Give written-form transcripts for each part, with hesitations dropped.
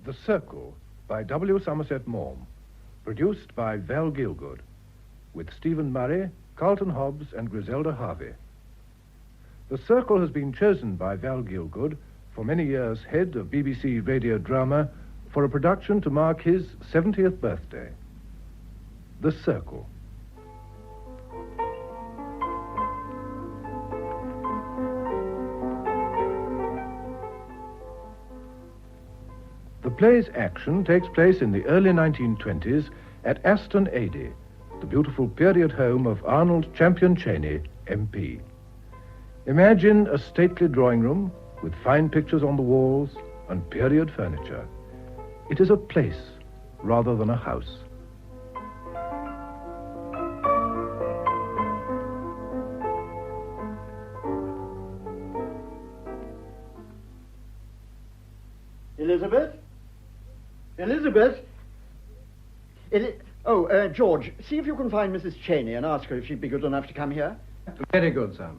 The Circle by W. Somerset Maugham, produced by Val Gielgud, with Stephen Murray, Carlton Hobbs, and Griselda Harvey. The Circle has been chosen by Val Gielgud, for many years head of BBC Radio Drama, for a production to mark his 70th birthday. The Circle. The play's action takes place in the early 1920s at Aston Adey, the beautiful period home of Arnold Champion Chaney, MP. Imagine a stately drawing room with fine pictures on the walls and period furniture. It is a place rather than a house. Elizabeth? Elizabeth? George, see if you can find Mrs. Chaney and ask her if she'd be good enough to come here. Very good, sir.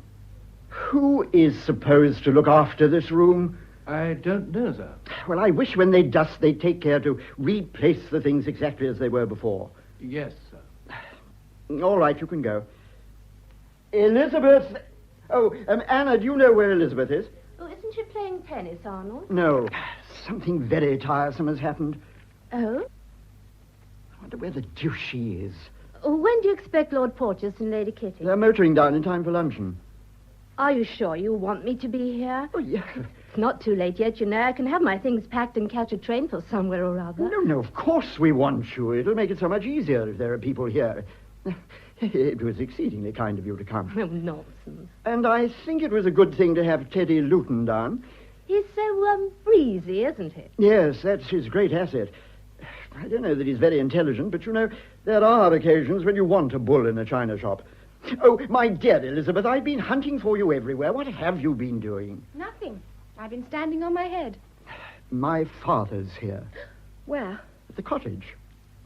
Who is supposed to look after this room? I don't know, sir. Well, I wish when they dust they'd take care to replace the things exactly as they were before. Yes, sir. All right, you can go. Elizabeth! Anna, do you know where Elizabeth is? Oh, isn't she playing tennis, Arnold? No. Something very tiresome has happened. Oh? I wonder where the deuce she is. Oh, when do you expect Lord Porteous and Lady Kitty? They're motoring down in time for luncheon. Are you sure you want me to be here? Oh, yeah. It's not too late yet, you know. I can have my things packed and catch a train for somewhere or other. No, of course we want you. It'll make it so much easier if there are people here. It was exceedingly kind of you to come. Oh, nonsense. And I think it was a good thing to have Teddy Luton down. He's so, breezy, isn't he? Yes, that's his great asset. I don't know that he's very intelligent, but, you know, there are occasions when you want a bull in a china shop. Oh, my dear Elizabeth, I've been hunting for you everywhere. What have you been doing? Nothing. I've been standing on my head. My father's here. Where? At the cottage.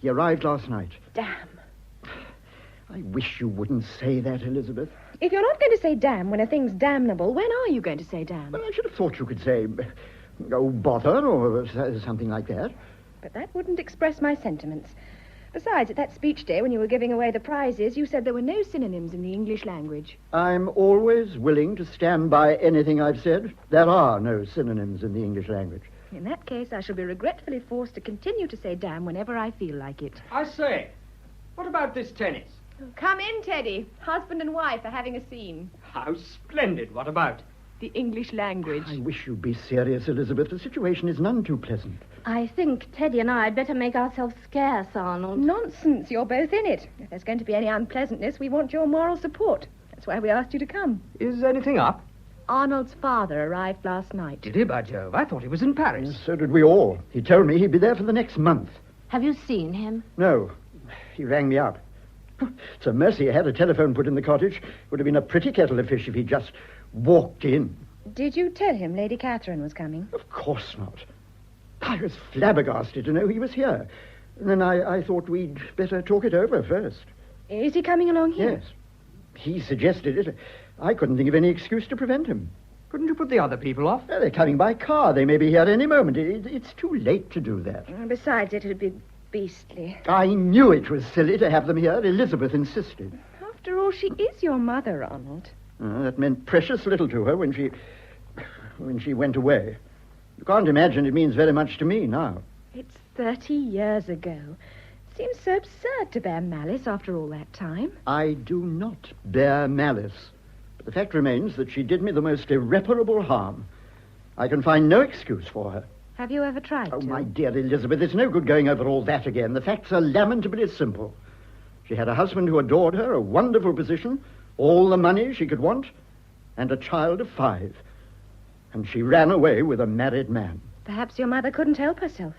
He arrived last night. Damn. I wish you wouldn't say that, Elizabeth. If you're not going to say damn when a thing's damnable, when are you going to say damn? Well, I should have thought you could say, oh, bother, or something like that. But that wouldn't express my sentiments. Besides, at that speech day when you were giving away the prizes, you said there were no synonyms in the English language. I'm always willing to stand by anything I've said. There are no synonyms in the English language. In that case, I shall be regretfully forced to continue to say damn whenever I feel like it. I say, what about this tennis? Come in, Teddy. Husband and wife are having a scene. How splendid. What about? The English language. I wish you'd be serious, Elizabeth. The situation is none too pleasant. I think Teddy and I had better make ourselves scarce, Arnold. Nonsense. You're both in it. If there's going to be any unpleasantness, we want your moral support. That's why we asked you to come. Is anything up? Arnold's father arrived last night. Did he, by Jove? I thought he was in Paris. So did we all. He told me he'd be there for the next month. Have you seen him? No. He rang me up. It's a mercy he had a telephone put in the cottage. Would have been a pretty kettle of fish if he'd just walked in. Did you tell him Lady Catherine was coming? Of course not. I was flabbergasted to know he was here. And then I thought we'd better talk it over first. Is he coming along here? Yes. He suggested it. I couldn't think of any excuse to prevent him. Couldn't you put the other people off? Well, they're coming by car. They may be here any moment. It's too late to do that. Besides, it'd be beastly. I knew it was silly to have them here. Elizabeth insisted. After all, she is your mother, Arnold. That meant precious little to her when she went away. You can't imagine it means very much to me now. It's 30 years ago. Seems so absurd to bear malice after all that time. I do not bear malice. But the fact remains that she did me the most irreparable harm. I can find no excuse for her. Have you ever tried to? Oh, my dear Elizabeth, it's no good going over all that again. The facts are lamentably simple. She had a husband who adored her, a wonderful position, all the money she could want, and a child of 5. And she ran away with a married man. Perhaps your mother couldn't help herself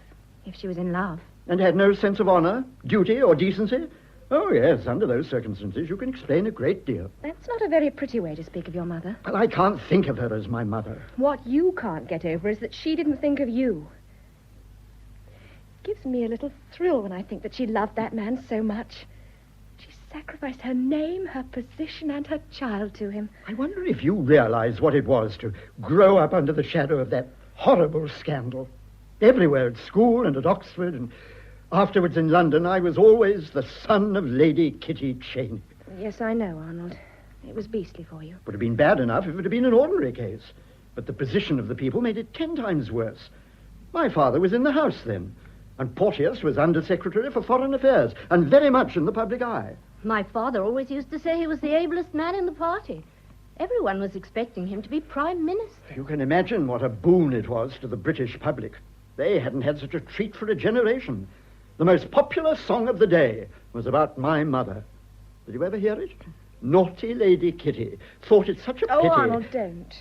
if she was in love. And had no sense of honor, duty, or decency? Oh, yes, under those circumstances, you can explain a great deal. That's not a very pretty way to speak of your mother. Well, I can't think of her as my mother. What you can't get over is that she didn't think of you. It gives me a little thrill when I think that she loved that man so much. She sacrificed her name, her position, and her child to him. I wonder if you realize what it was to grow up under the shadow of that horrible scandal. Everywhere, at school and at Oxford, and afterwards in London, I was always the son of Lady Kitty Cheney. Yes, I know, Arnold. It was beastly for you. Would have been bad enough if it had been an ordinary case. But the position of the people made it 10 times worse. My father was in the House then, and Porteous was Under-Secretary for Foreign Affairs, and very much in the public eye. My father always used to say he was the ablest man in the party. Everyone was expecting him to be Prime Minister. You can imagine what a boon it was to the British public. They hadn't had such a treat for a generation. The most popular song of the day was about my mother. Did you ever hear it? Naughty Lady Kitty. Thought it such a pity. Oh, Arnold, don't.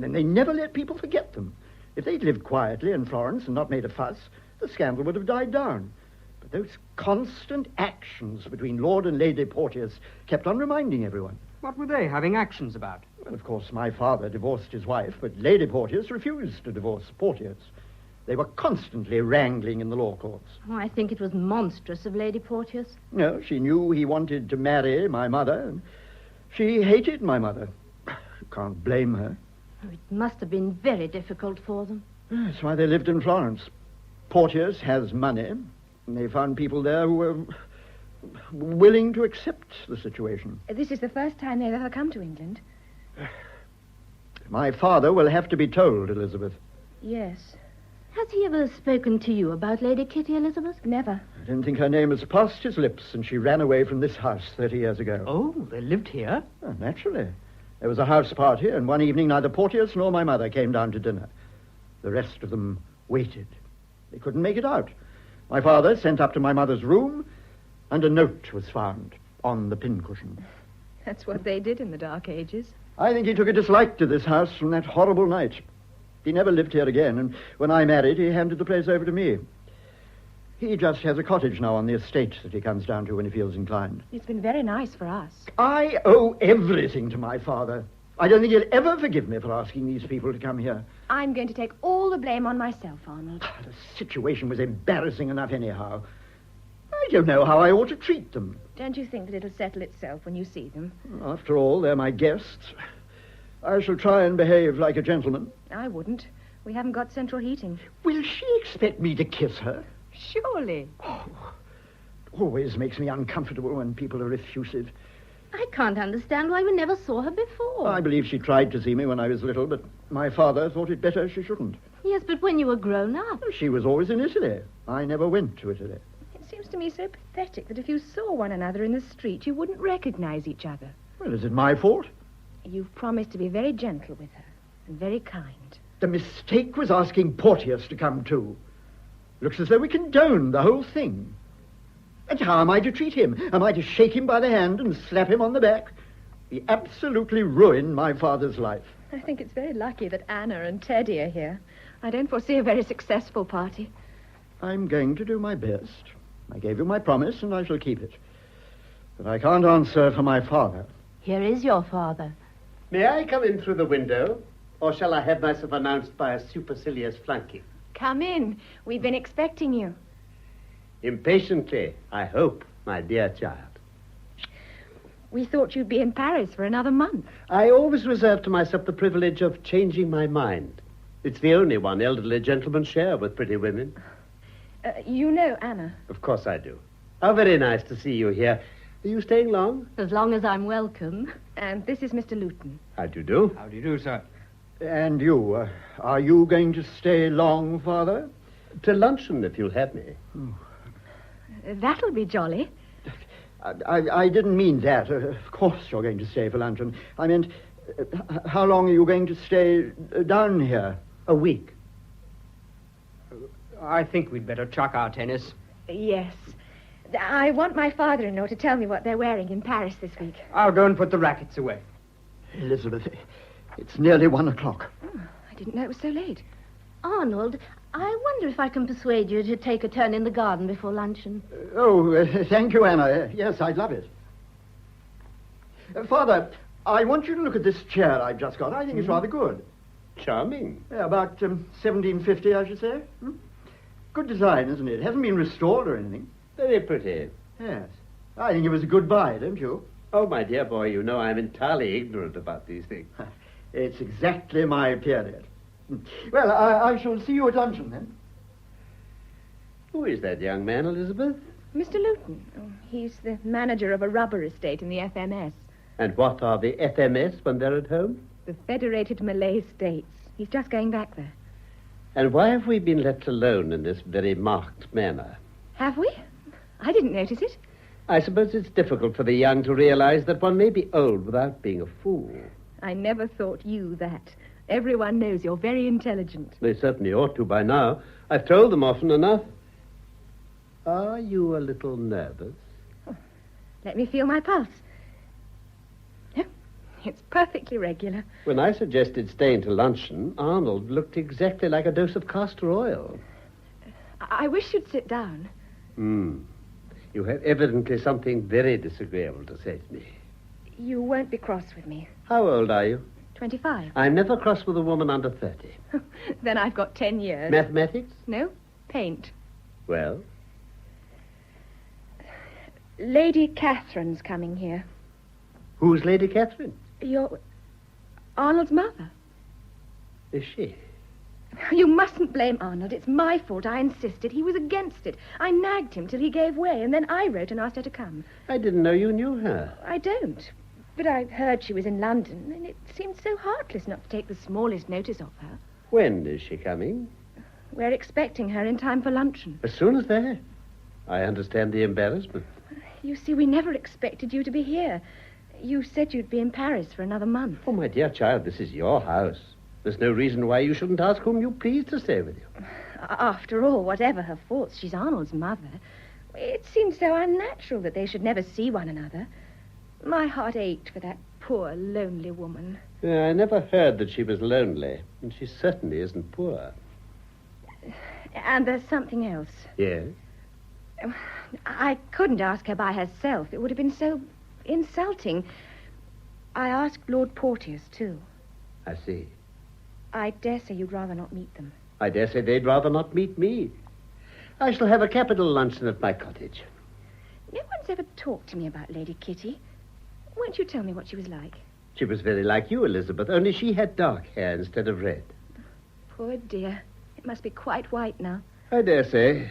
And they never let people forget them. If they'd lived quietly in Florence and not made a fuss, the scandal would have died down. But those constant actions between Lord and Lady Porteous kept on reminding everyone. What were they having actions about? Well, of course, my father divorced his wife, but Lady Porteous refused to divorce Porteous. They were constantly wrangling in the law courts. Oh, I think it was monstrous of Lady Porteous. No, she knew he wanted to marry my mother, and she hated my mother. You can't blame her. Oh, it must have been very difficult for them. That's why they lived in Florence. Porteous has money, and they found people there who were willing to accept the situation. This is the first time they've ever come to England. My father will have to be told, Elizabeth. Yes. Has he ever spoken to you about Lady Kitty, Elizabeth? Never. I don't think her name has passed his lips since she ran away from this house 30 years ago. Oh, they lived here? Oh, naturally. There was a house party, and one evening neither Porteous nor my mother came down to dinner. The rest of them waited. They couldn't make it out. My father sent up to my mother's room, and a note was found on the pincushion. That's what they did in the Dark Ages. I think he took a dislike to this house from that horrible night. He never lived here again, and when I married, he handed the place over to me. He just has a cottage now on the estate that he comes down to when he feels inclined. It's been very nice for us. I owe everything to my father. I don't think he'll ever forgive me for asking these people to come here. I'm going to take all the blame on myself, Arnold. The situation was embarrassing enough anyhow. I don't know how I ought to treat them. Don't you think that it'll settle itself when you see them? After all, they're my guests. I shall try and behave like a gentleman. I wouldn't. We haven't got central heating. Will she expect me to kiss her? Surely. Oh, always makes me uncomfortable when people are effusive. I can't understand why we never saw her before. I believe she tried to see me when I was little, but my father thought it better she shouldn't. Yes, but when you were grown up. She was always in Italy. I never went to Italy. It seems to me so pathetic that if you saw one another in the street, you wouldn't recognize each other. Well, is it my fault? You've promised to be very gentle with her and very kind. The mistake was asking Porteous to come too. Looks as though we condone the whole thing. And how am I to treat him? Am I to shake him by the hand and slap him on the back? He absolutely ruined my father's life. I think it's very lucky that Anna and Teddy are here. I don't foresee a very successful party. I'm going to do my best. I gave you my promise, and I shall keep it. But I can't answer for my father. Here is your father. May I come in through the window, or shall I have myself announced by a supercilious flunky? Come in. We've been expecting you. Impatiently, I hope, my dear child. We thought you'd be in Paris for another month. I always reserve to myself the privilege of changing my mind. It's the only one elderly gentlemen share with pretty women. You know Anna. Of course I do. How very nice to see you here. Are you staying long? As long as I'm welcome. And this is Mr. Luton. How do you do? How do you do, sir? And you, are you going to stay long, Father? To luncheon, if you'll have me. That'll be jolly. I didn't mean that. Of course you're going to stay for luncheon. I meant, how long are you going to stay down here? A week. I think we'd better chuck our tennis. Yes. I want my father-in-law to tell me what they're wearing in Paris this week. I'll go and put the rackets away. Elizabeth, it's nearly 1 o'clock. Oh, I didn't know it was so late. Arnold, I wonder if I can persuade you to take a turn in the garden before luncheon. Thank you, Anna. Yes, I'd love it. Father, I want you to look at this chair I've just got. I think it's rather good. Charming. Yeah, about 1750, I should say. Good design, isn't it? It hasn't been restored or anything. Very pretty. Yes. I think it was a good buy, don't you? Oh, my dear boy, you know I'm entirely ignorant about these things. It's exactly my period. Well, I shall see you at luncheon, then. Who is that young man, Elizabeth? Mr. Luton. Oh, he's the manager of a rubber estate in the FMS. And what are the FMS when they're at home? The Federated Malay States. He's just going back there. And why have we been left alone in this very marked manner? Have we? I didn't notice it. I suppose it's difficult for the young to realize that one may be old without being a fool. I never thought you that. Everyone knows you're very intelligent. They certainly ought to by now. I've told them often enough. Are you a little nervous? Oh, let me feel my pulse. No, it's perfectly regular. When I suggested staying to luncheon, Arnold looked exactly like a dose of castor oil. I wish you'd sit down. You have evidently something very disagreeable to say to me. You won't be cross with me. How old are you? 25. I'm never cross with a woman under 30. Then I've got 10 years. Mathematics? No, paint. Well? Lady Catherine's coming here. Who's Lady Catherine? Your... Arnold's mother. Is she? You mustn't blame Arnold. It's my fault. I insisted. He was against it. I nagged him till he gave way, and then I wrote and asked her to come. I didn't know you knew her. I don't. But I heard she was in London, and it seemed so heartless not to take the smallest notice of her. When is she coming? We're expecting her in time for luncheon. As soon as that. I understand the embarrassment. You see, we never expected you to be here. You said you'd be in Paris for another month. Oh, my dear child, this is your house. There's no reason why you shouldn't ask whom you please to stay with you. After all, whatever her faults, she's Arnold's mother. It seemed so unnatural that they should never see one another. My heart ached for that poor, lonely woman. Yeah, I never heard that she was lonely, and she certainly isn't poor. And there's something else. Yes? I couldn't ask her by herself. It would have been so insulting. I asked Lord Porteous, too. I see. I dare say you'd rather not meet them. I dare say they'd rather not meet me. I shall have a capital luncheon at my cottage. No one's ever talked to me about Lady Kitty. Won't you tell me what she was like? She was very like you, Elizabeth, only she had dark hair instead of red. Poor dear. It must be quite white now. I dare say.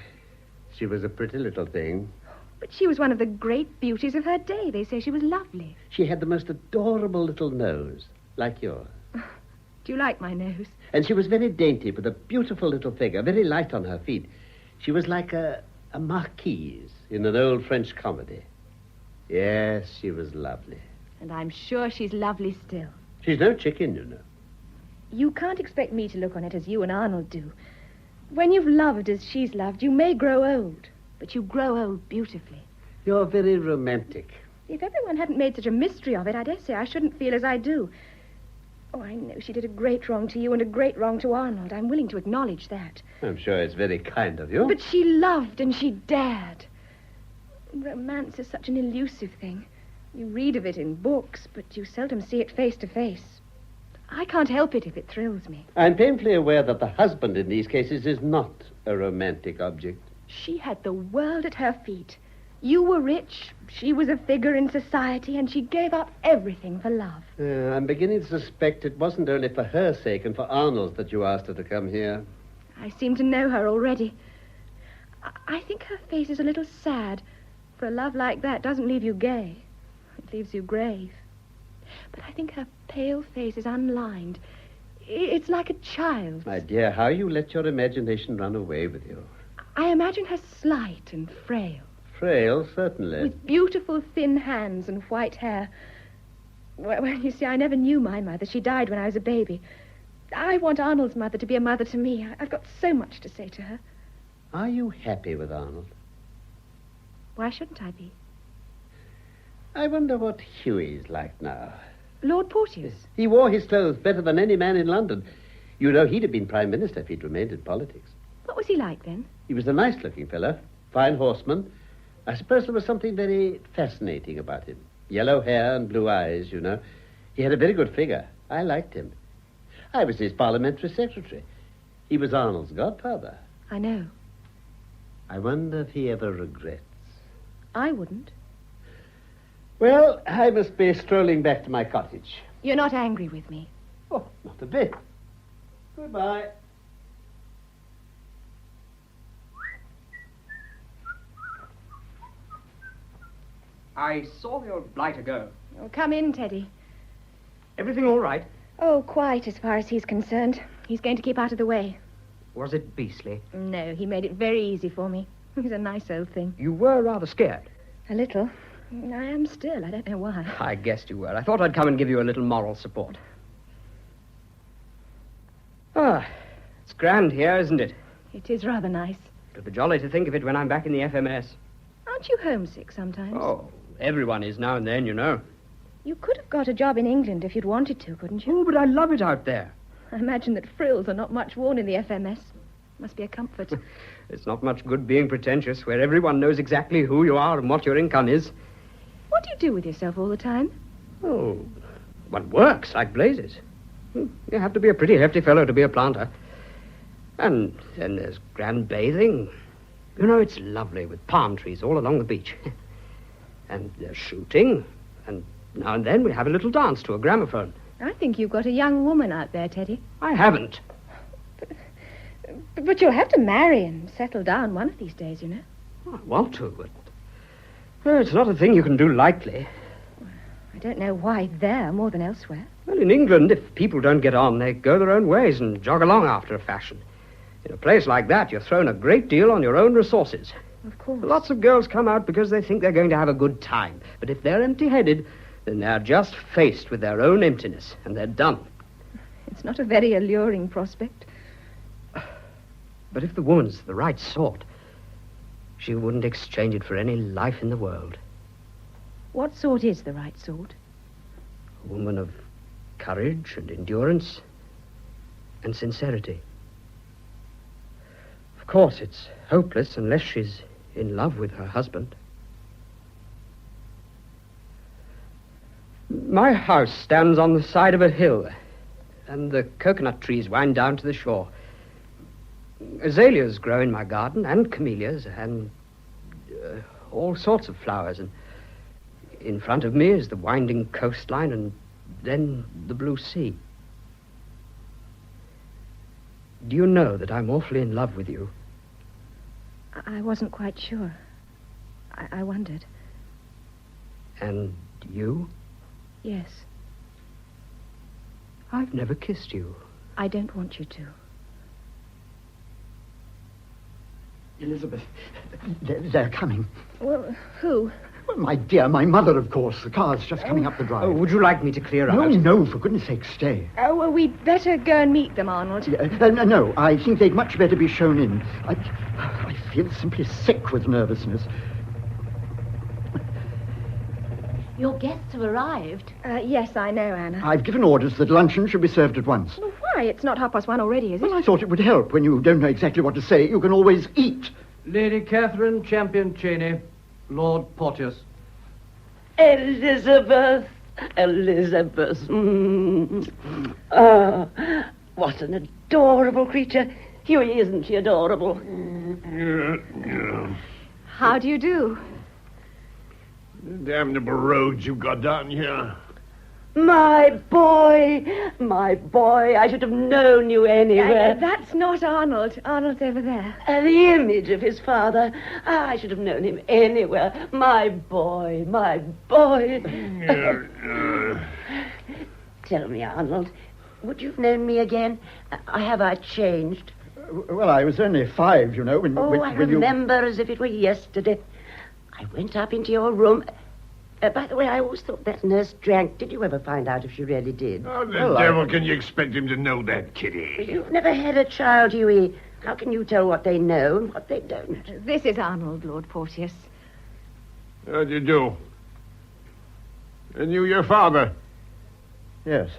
She was a pretty little thing. But she was one of the great beauties of her day. They say she was lovely. She had the most adorable little nose, like yours. Do you like my nose? And she was very dainty, with a beautiful little figure, very light on her feet. She was like a marquise in an old French comedy. Yes, she was lovely. And I'm sure she's lovely still. She's no chicken, you know. You can't expect me to look on it as you and Arnold do. When you've loved as she's loved, you may grow old, but you grow old beautifully. You're very romantic. If everyone hadn't made such a mystery of it, I dare say I shouldn't feel as I do. Oh, I know she did a great wrong to you and a great wrong to Arnold. I'm willing to acknowledge that. I'm sure it's very kind of you. But she loved and she dared. Romance is such an elusive thing. You read of it in books, but you seldom see it face to face. I can't help it if it thrills me. I'm painfully aware that the husband in these cases is not a romantic object. She had the world at her feet. You were rich, she was a figure in society, and she gave up everything for love. I'm beginning to suspect it wasn't only for her sake and for Arnold's that you asked her to come here. I seem to know her already. I think her face is a little sad, for a love like that doesn't leave you gay. It leaves you grave. But I think her pale face is unlined. It's like a child's. My dear, how you let your imagination run away with you. I imagine her slight and frail. Frail, certainly. With beautiful thin hands and white hair. Well, you see, I never knew my mother. She died when I was a baby. I want Arnold's mother to be a mother to me. I've got so much to say to her. Are you happy with Arnold? Why shouldn't I be? I wonder what Hughie's like now. Lord Porteous? He wore his clothes better than any man in London. You know, he'd have been Prime Minister if he'd remained in politics. What was he like, then? He was a nice-looking fellow, fine horseman. I suppose there was something very fascinating about him. Yellow hair and blue eyes, you know. He had a very good figure. I liked him. I was his parliamentary secretary. He was Arnold's godfather. I know. I wonder if he ever regrets. I wouldn't. Well, I must be strolling back to my cottage. You're not angry with me? Oh, not a bit. Goodbye. I saw the old blighter go. Oh, come in, Teddy. Everything all right? Oh, quite, as far as he's concerned. He's going to keep out of the way. Was it beastly? No, he made it very easy for me. He's a nice old thing. You were rather scared. A little. I am still. I don't know why. I guessed you were. I thought I'd come and give you a little moral support. Ah, it's grand here, isn't it? It is rather nice. It'll be jolly to think of it when I'm back in the FMS. Aren't you homesick sometimes? Oh, everyone is now and then, you know. You could have got a job in England if you'd wanted to, couldn't you? Oh, but I love it out there. I imagine that frills are not much worn in the FMS. Must be a comfort. It's not much good being pretentious, where everyone knows exactly who you are and what your income is. What do you do with yourself all the time? Oh, one works like blazes. You have to be a pretty hefty fellow to be a planter. And then there's grand bathing. You know, it's lovely with palm trees all along the beach. And there's shooting. And now and then we have a little dance to a gramophone. I think you've got a young woman out there, Teddy. I haven't. But you'll have to marry and settle down one of these days, you know. I want to, but it's not a thing you can do lightly. I don't know why there more than elsewhere. Well, in England, if people don't get on, they go their own ways and jog along after a fashion. In a place like that, you're thrown a great deal on your own resources. Of course. Lots of girls come out because they think they're going to have a good time. But if they're empty-headed, then they're just faced with their own emptiness, and they're done. It's not a very alluring prospect. But if the woman's the right sort, she wouldn't exchange it for any life in the world. What sort is the right sort? A woman of courage and endurance and sincerity. Of course, it's hopeless unless she's in love with her husband. My house stands on the side of a hill, and the coconut trees wind down to the shore. Azaleas grow in my garden, and camellias, and all sorts of flowers. And in front of me is the winding coastline, and then the blue sea. Do you know that I'm awfully in love with you? I wasn't quite sure. I wondered. And you? Yes. I've never kissed you. I don't want you to. Elizabeth, they're coming. Well, who? Well, my dear, my mother, of course. The car's just coming up the drive. Oh, would you like me to clear No, out? no, for goodness sake, stay. Oh, well, we'd better go and meet them, Arnold. No, I think they'd much better be shown in. I feel simply sick with nervousness. Your guests have arrived. Yes, I know, Anna. I've given orders that luncheon should be served at once. Well, why? It's not 1:30 already, is it? Well, I thought it would help. When you don't know exactly what to say, you can always eat. Lady Catherine Champion Cheney, Lord Porteous. Elizabeth. Oh, what an adorable creature. Hughie, isn't she adorable? How do you do? Damnable roads you've got down here. My boy, I should have known you anywhere. That's not Arnold. Arnold's over there. The image of his father. I should have known him anywhere. My boy. Tell me, Arnold, would you have known me again? Have I changed? Well, I was only 5, you know, when I remember as if it were yesterday. I went up into your room. By the way, I always thought that nurse drank. Did you ever find out if she really did? How the devil can you expect him to know that, Kitty? You've never had a child, Hughie. How can you tell what they know and what they don't? This is Arnold, Lord Porteous. How do you do? And you, your father? Yes.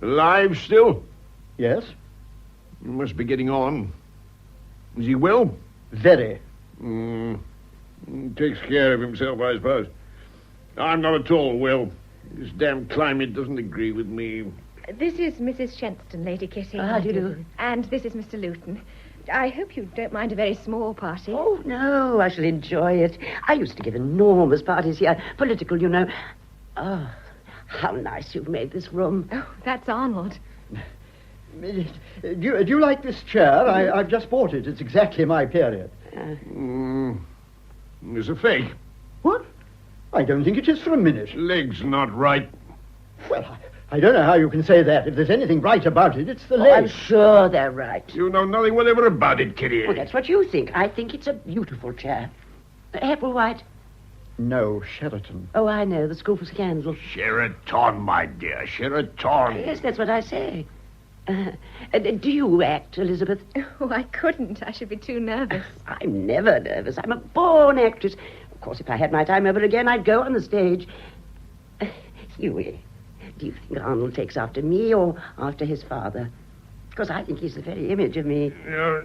Alive still? Yes? You must be getting on. Is he well? Very. Takes care of himself, I suppose. I'm not at all well. This damn climate doesn't agree with me. This is Mrs. Shenstone, Lady Kitty. How do you do? And this is Mr. Luton. I hope you don't mind a very small party. Oh, no, I shall enjoy it. I used to give enormous parties here. Political, you know. Oh, how nice you've made this room. Oh, that's Arnold. Do you like this chair? I've just bought it. It's exactly my period. It's a fake. What? I don't think it is for a minute. Leg's not right. Well, I don't know how you can say that. If there's anything right about it, it's the Oh, leg. I'm sure they're right. You know nothing whatever about it, Kitty. Well, that's what you think. I think it's a beautiful chair. Applewhite. No, Sheraton. Oh, I know. The school for scandal. Sheraton, my dear. Sheraton. Yes, that's what I say. Do you act, Elizabeth? Oh, I couldn't. I should be too nervous. I'm never nervous. I'm a born actress. Of course, if I had my time over again, I'd go on the stage. Hughie, do you think Arnold takes after me or after his father? Because I think he's the very image of me. Yeah.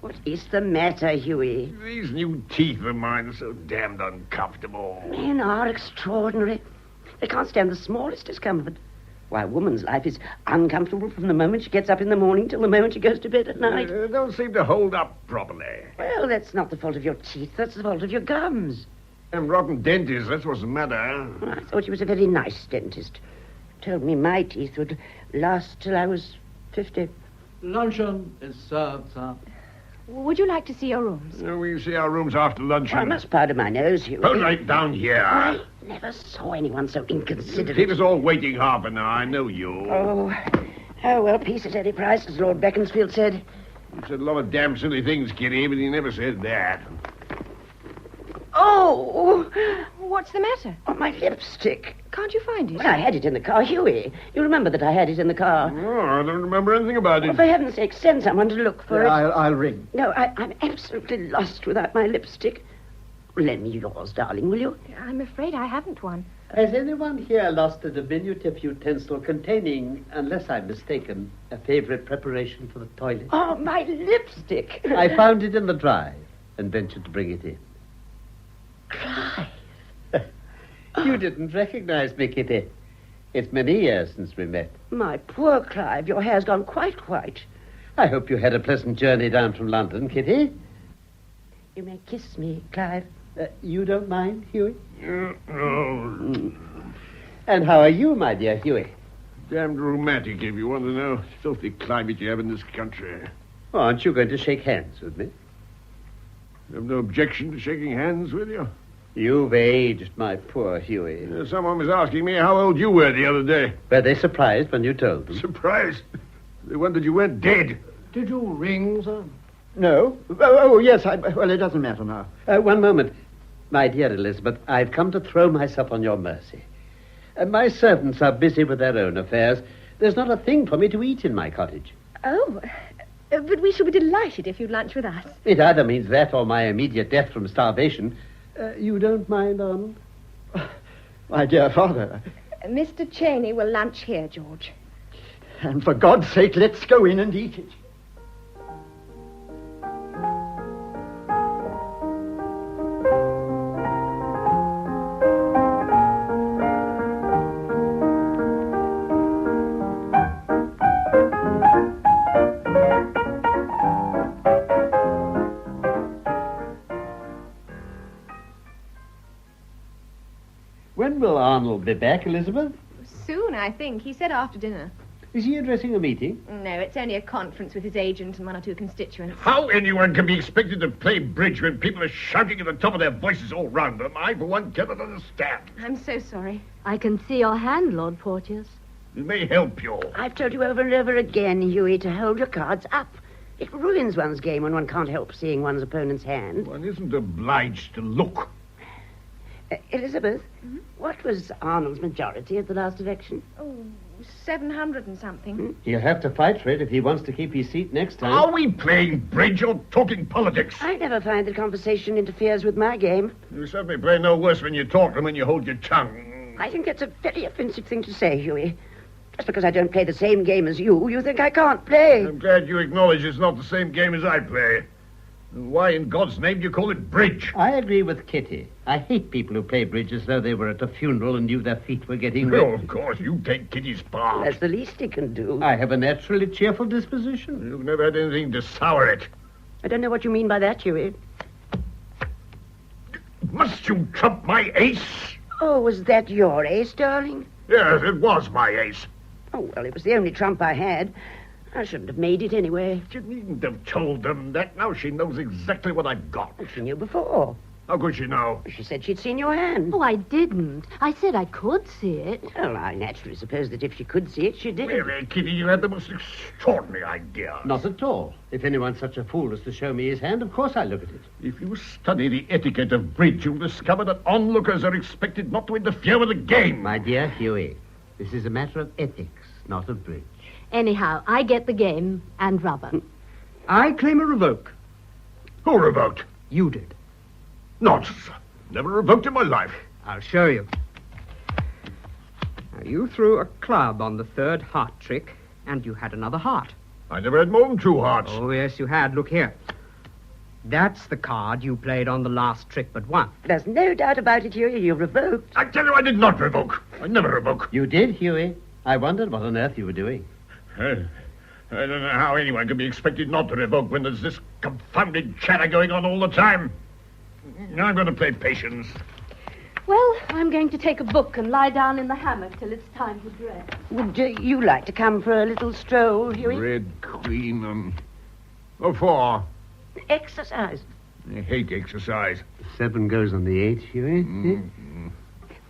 What is the matter, Hughie? These new teeth of mine are so damned uncomfortable. Men are extraordinary. They can't stand the smallest discomfort. Why, a woman's life is uncomfortable from the moment she gets up in the morning till the moment she goes to bed at night. They don't seem to hold up properly. Well, that's not the fault of your teeth. That's the fault of your gums. Them rotten dentists, that's what's the matter. Well, I thought you was a very nice dentist. Told me my teeth would last till I was 50. Luncheon is served, sir. Would you like to see your rooms? We'll see our rooms after luncheon. I must powder my nose, Hughie. Hold right down here. I never saw anyone so inconsiderate. Keep us all waiting half an hour. I know you. Oh, well, peace at any price, as Lord Beaconsfield said. You said a lot of damn silly things, Kitty, but he never said that. Oh! What's the matter? Oh, my lipstick. Can't you find it? Well, I had it in the car, Hughie. You remember that I had it in the car. Oh, I don't remember anything about Well, it. for heaven's sake, send someone to look for it. I'll ring. No, I'm absolutely lost without my lipstick. Lend me yours, darling, will you? I'm afraid I haven't one. Has anyone here lost a diminutive utensil containing, unless I'm mistaken, a favorite preparation for the toilet? Oh, my lipstick. I found it in the drive and ventured to bring it in. Clive. You didn't recognize me, Kitty. It's many years since we met. My poor Clive, your hair's gone quite white. I hope you had a pleasant journey down from London, Kitty. You may kiss me, Clive. You don't mind, Hughie? No. And how are you, my dear Hughie? Damned rheumatic, if you want to know. Filthy climate you have in this country. Oh, aren't you going to shake hands with me? You have no objection to shaking hands with you? You've aged, my poor Hughie. Someone was asking me how old you were the other day. Were they surprised when you told them? Surprised? They wondered you weren't dead. Did you ring, sir? No? Oh, yes. Well, it doesn't matter now. One moment. My dear Elizabeth, I've come to throw myself on your mercy. My servants are busy with their own affairs. There's not a thing for me to eat in my cottage. Oh, but we shall be delighted if you lunch with us. It either means that or my immediate death from starvation. You don't mind, Arnold? My dear father. Mr. Cheney will lunch here, George. And for God's sake, let's go in and eat it. When will Arnold be back, Elizabeth? Soon, I think. He said after dinner. Is he addressing a meeting? No, it's only a conference with his agent and one or two constituents. How anyone can be expected to play bridge when people are shouting at the top of their voices all round them, I, for one, cannot understand. I'm so sorry. I can see your hand, Lord Porteous. It may help you. I've told you over and over again, Hughie, to hold your cards up. It ruins one's game when one can't help seeing one's opponent's hand. One isn't obliged to look. Elizabeth, what was Arnold's majority at the last election? Oh, 700 and something. He'll have to fight for it if he wants to keep his seat next time. Are we playing bridge or talking politics? I never find that conversation interferes with my game. You certainly play no worse when you talk than when you hold your tongue. I think that's a very offensive thing to say, Hughie. Just because I don't play the same game as you think I can't play. I'm glad you acknowledge it's not the same game as I play. And why in God's name do you call it bridge? I agree with Kitty. I hate people who play bridge as though they were at a funeral and knew their feet were getting wet. Oh, of course, you take Kitty's part. That's the least he can do. I have a naturally cheerful disposition. You've never had anything to sour it. I don't know what you mean by that, Hughie. Must you trump my ace? Oh, was that your ace, darling? Yes, it was my ace. Oh, well, it was the only trump I had. I shouldn't have made it anyway. You needn't have told them that. Now she knows exactly what I've got. She knew before. How could she know? She said she'd seen your hand. Oh, I didn't. I said I could see it. Well, I naturally supposed that if she could see it, she did. Really, Kitty, you had the most extraordinary idea. Not at all. If anyone's such a fool as to show me his hand, of course I look at it. If you study the etiquette of bridge, you'll discover that onlookers are expected not to interfere with the game. My dear Huey, this is a matter of ethics, not of bridge. Anyhow, I get the game and rubber. I claim a revoke. Who revoked? You did. Nonsense. Never revoked in my life. I'll show you. Now, you threw a club on the third heart trick, and you had another heart. I never had more than 2 hearts. Oh, yes, you had. Look here. That's the card you played on the last trick but one. There's no doubt about it, Huey. You revoked. I tell you, I did not revoke. I never revoke. You did, Huey? I wondered what on earth you were doing. I don't know how anyone can be expected not to revoke when there's this confounded chatter going on all the time. I'm going to play patience. Well, I'm going to take a book and lie down in the hammock till it's time to dress. Would you like to come for a little stroll, Huey? Red Queen, What for? Exercise. I hate exercise. 7 goes on the 8, Huey.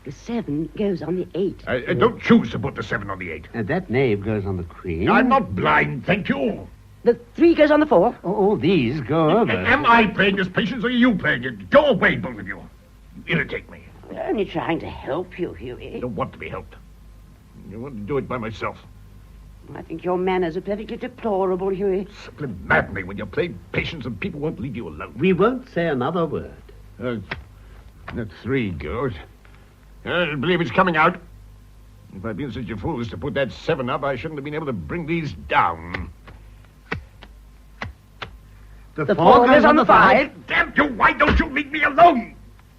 The 7 goes on the 8. I don't choose to put the 7 on the 8. And that knave goes on the queen. I'm not blind, thank you. The 3 goes on the 4. All these go over. Am I playing this patience or are you playing it? Go away, both of you. You irritate me. We're only trying to help you, Huey. I don't want to be helped. I want to do it by myself. I think your manners are perfectly deplorable, Huey. Simply maddening when you play patience and people won't leave you alone. We won't say another word. That 3 goes. I believe it's coming out. If I'd been such a fool as to put that 7 up, I shouldn't have been able to bring these down. The 4 goes on the 5. Damn you, why don't you leave me alone?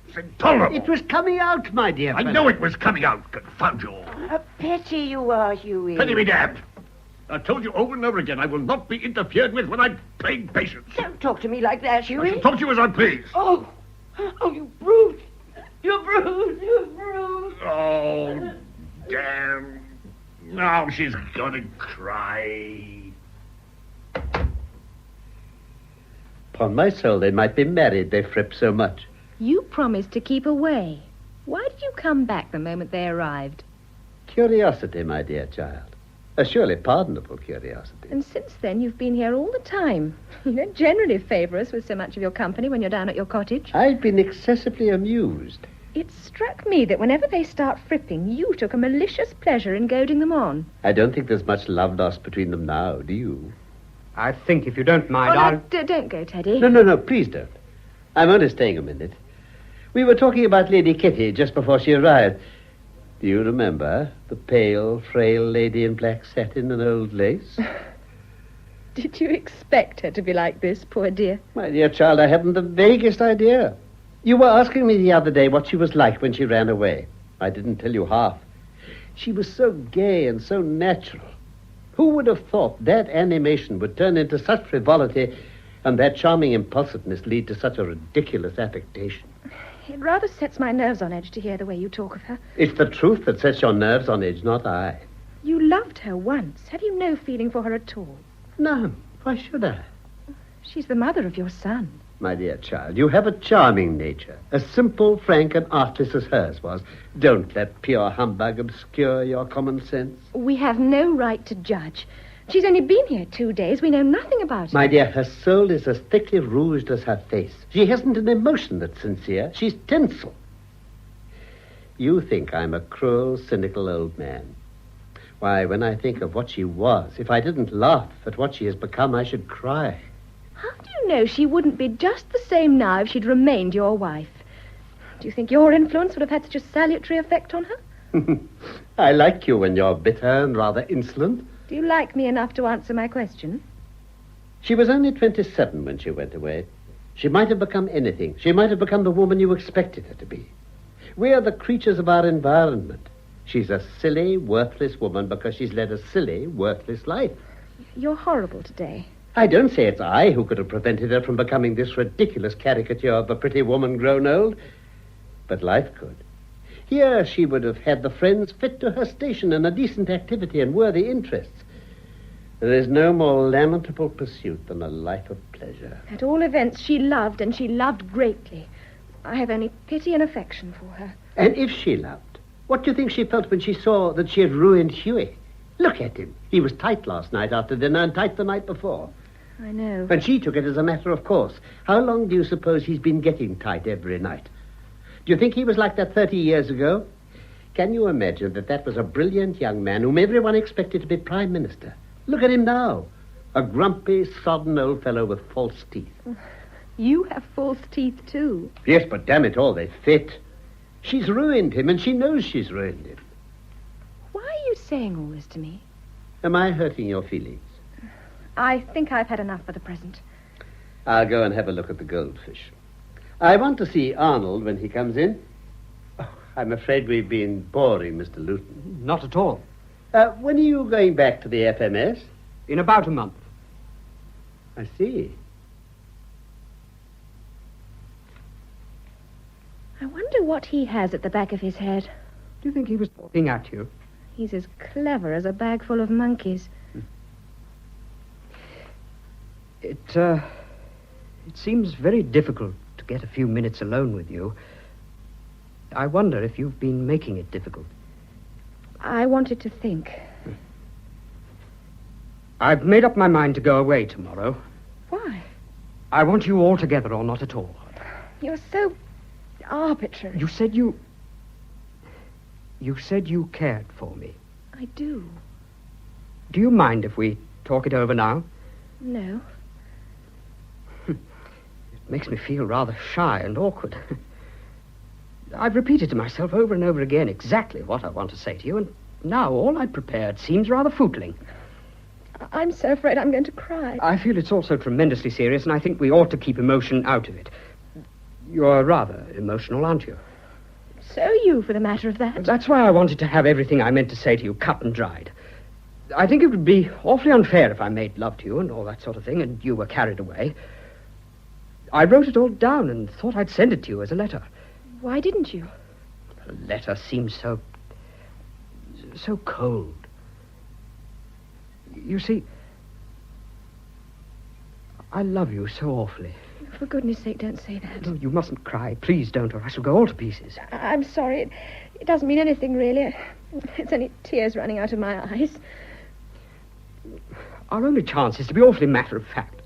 It's intolerable. It was coming out, my dear I fellow. know it was coming out. Confound you all. A pity you are, Huey. Pity me damned. I told you over and over again I will not be interfered with when I'm playing patience. Don't talk to me like that, I Huey. shall talk to you as I please. Oh, you brute. You brute. You brute. Oh, damn. Now she's gonna cry. Upon my soul, they might be married, they frip so much. You promised to keep away. Why did you come back the moment they arrived? Curiosity, my dear child. A surely pardonable curiosity. And since then, you've been here all the time. You don't generally favour us with so much of your company when you're down at your cottage. I've been excessively amused. It struck me that whenever they start fripping, you took a malicious pleasure in goading them on. I don't think there's much love lost between them now, do you? I think, if you don't mind, Oh, no, don't go, Teddy. No, please don't. I'm only staying a minute. We were talking about Lady Kitty just before she arrived. Do you remember the pale, frail lady in black satin and old lace? Did you expect her to be like this, poor dear? My dear child, I haven't the vaguest idea. You were asking me the other day what she was like when she ran away. I didn't tell you half. She was so gay and so natural. Who would have thought that animation would turn into such frivolity and that charming impulsiveness lead to such a ridiculous affectation? It rather sets my nerves on edge to hear the way you talk of her. It's the truth that sets your nerves on edge, not I. You loved her once. Have you no feeling for her at all? No, why should I? She's the mother of your son. My dear child, you have a charming nature, as simple, frank, and artless as hers was. Don't let pure humbug obscure your common sense. We have no right to judge. She's only been here 2 days. We know nothing about her. My dear, her soul is as thickly rouged as her face. She hasn't an emotion that's sincere. She's tinsel. You think I'm a cruel, cynical old man. Why, when I think of what she was, if I didn't laugh at what she has become, I should cry. How do you know she wouldn't be just the same now if she'd remained your wife? Do you think your influence would have had such a salutary effect on her? I like you when you're bitter and rather insolent. Do you like me enough to answer my question? She was only 27 when she went away. She might have become anything. She might have become the woman you expected her to be. We are the creatures of our environment. She's a silly, worthless woman because she's led a silly, worthless life. You're horrible today. I don't say it's I who could have prevented her from becoming this ridiculous caricature of a pretty woman grown old. But life could. Here she would have had the friends fit to her station and a decent activity and worthy interests. There is no more lamentable pursuit than a life of pleasure. At all events, she loved, and she loved greatly. I have only pity and affection for her. And if she loved, what do you think she felt when she saw that she had ruined Hughie? Look at him. He was tight last night after dinner and tight the night before. I know. And she took it as a matter of course. How long do you suppose he's been getting tight every night? Do you think he was like that 30 years ago? Can you imagine that was a brilliant young man whom everyone expected to be Prime Minister? Look at him now. A grumpy, sodden old fellow with false teeth. You have false teeth, too. Yes, but damn it all, they fit. She's ruined him, and she knows she's ruined him. Why are you saying all this to me? Am I hurting your feelings? I think I've had enough for the present. I'll go and have a look at the goldfish. I want to see Arnold when he comes in. Oh, I'm afraid we've been boring, Mr. Luton. Not at all. When are you going back to the FMS? In about a month. I see. I wonder what he has at the back of his head. Do you think he was talking at you? He's as clever as a bag full of monkeys. It seems very difficult to get a few minutes alone with you. I wonder if you've been making it difficult. I wanted to think. I've made up my mind to go away tomorrow. Why? I want you all together or not at all. You're so arbitrary. You said you cared for me. I do. Do you mind if we talk it over now? No. It makes me feel rather shy and awkward. I've repeated to myself over and over again exactly what I want to say to you, and now all I'd prepared seems rather footling. I'm so afraid I'm going to cry. I feel it's all so tremendously serious, and I think we ought to keep emotion out of it. You're rather emotional, aren't you? So are you, for the matter of that. That's why I wanted to have everything I meant to say to you cut and dried. I think it would be awfully unfair if I made love to you and all that sort of thing, and you were carried away. I wrote it all down and thought I'd send it to you as a letter. Why didn't you? A letter seems so cold. You see, I love you so awfully. For goodness sake, don't say that. No, you mustn't cry. Please don't, or I shall go all to pieces. I'm sorry. It doesn't mean anything, really. It's only tears running out of my eyes. Our only chance is to be awfully matter-of-fact.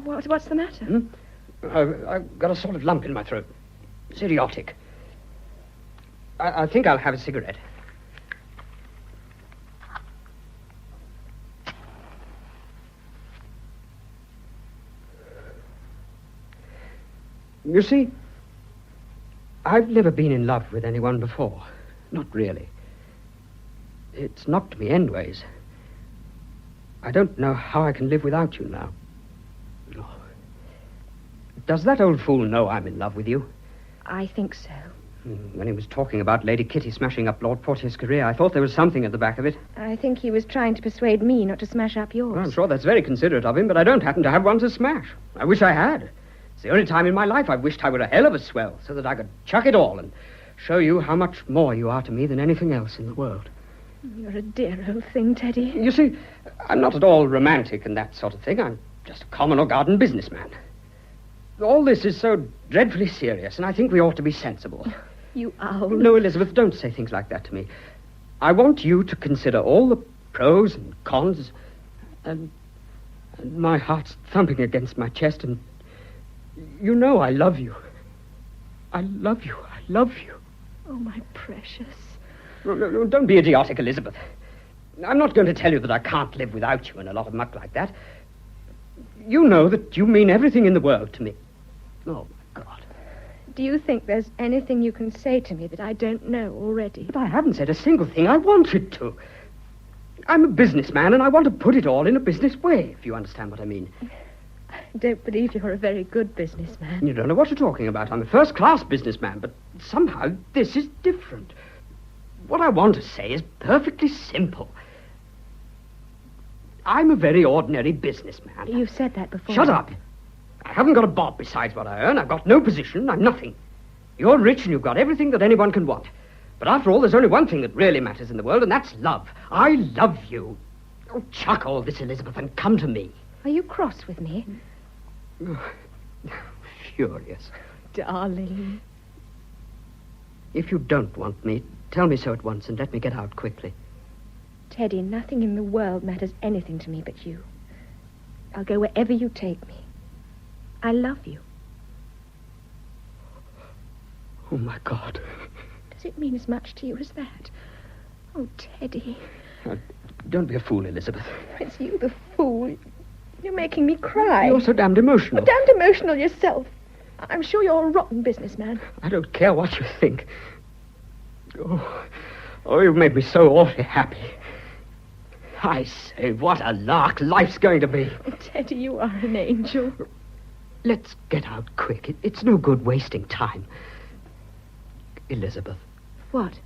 What's the matter? I've got a sort of lump in my throat. It's idiotic. I think I'll have a cigarette. You see, I've never been in love with anyone before. Not really. It's knocked me endways. I don't know how I can live without you now. Oh. Does that old fool know I'm in love with you? I think so. When he was talking about Lady Kitty smashing up Lord Portier's career, I thought there was something at the back of it. I think he was trying to persuade me not to smash up yours. Well, I'm sure that's very considerate of him, but I don't happen to have one to smash. I wish I had. It's the only time in my life I've wished I were a hell of a swell, so that I could chuck it all and show you how much more you are to me than anything else in the world. You're a dear old thing, Teddy. You see, I'm not at all romantic and that sort of thing. I'm just a common or garden businessman. All this is so dreadfully serious, and I think we ought to be sensible. You owl. No, Elizabeth, don't say things like that to me. I want you to consider all the pros and cons, and my heart's thumping against my chest, and you know I love you. I love you. I love you. Oh, my precious. No, don't be idiotic, Elizabeth. I'm not going to tell you that I can't live without you and a lot of muck like that. You know that you mean everything in the world to me. Oh, my God. Do you think there's anything you can say to me that I don't know already? But I haven't said a single thing I wanted to. I'm a businessman, and I want to put it all in a business way, if you understand what I mean. I don't believe you're a very good businessman. You don't know what you're talking about. I'm a first-class businessman, but somehow this is different. What I want to say is perfectly simple. I'm a very ordinary businessman. You've said that before. Shut up. I haven't got a bob besides what I earn. I've got no position. I'm nothing. You're rich and you've got everything that anyone can want. But after all, there's only one thing that really matters in the world, and that's love. I love you. Oh, chuck all this, Elizabeth, and come to me. Are you cross with me? Furious. Darling. If you don't want me, tell me so at once and let me get out quickly. Teddy, nothing in the world matters anything to me but you. I'll go wherever you take me. I love you. Oh, my God. Does it mean as much to you as that? Oh, Teddy. Don't be a fool, Elizabeth. It's you, the fool. You're making me cry. You're so damned emotional. Oh, damned emotional yourself. I'm sure you're a rotten businessman. I don't care what you think. Oh, you've made me so awfully happy. I say, what a lark life's going to be. Teddy, you are an angel. Let's get out quick. It's no good wasting time. Elizabeth. What?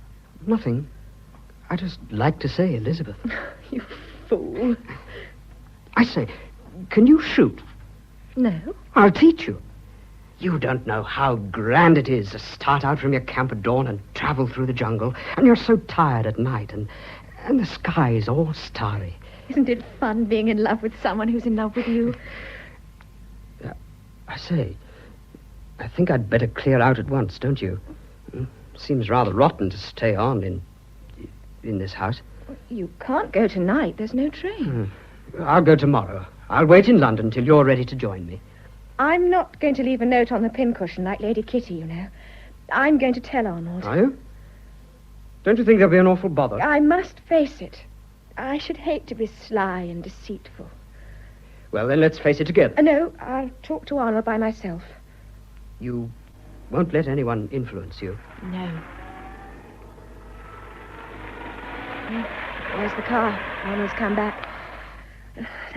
Nothing. I just like to say Elizabeth. You fool. I say, can you shoot? No. I'll teach you. You don't know how grand it is to start out from your camp at dawn and travel through the jungle, and you're so tired at night, and the sky's all starry. Isn't it fun being in love with someone who's in love with you? I say, I think I'd better clear out at once, don't you? Seems rather rotten to stay on in this house. You can't go tonight. There's no train. I'll go tomorrow. I'll wait in London till you're ready to join me. I'm not going to leave a note on the pincushion like Lady Kitty, you know. I'm going to tell Arnold. Are you? Don't you think there'll be an awful bother? I must face it. I should hate to be sly and deceitful. Well, then let's face it together. No, I'll talk to Arnold by myself. You won't let anyone influence you? No. There's the car. Arnold's come back.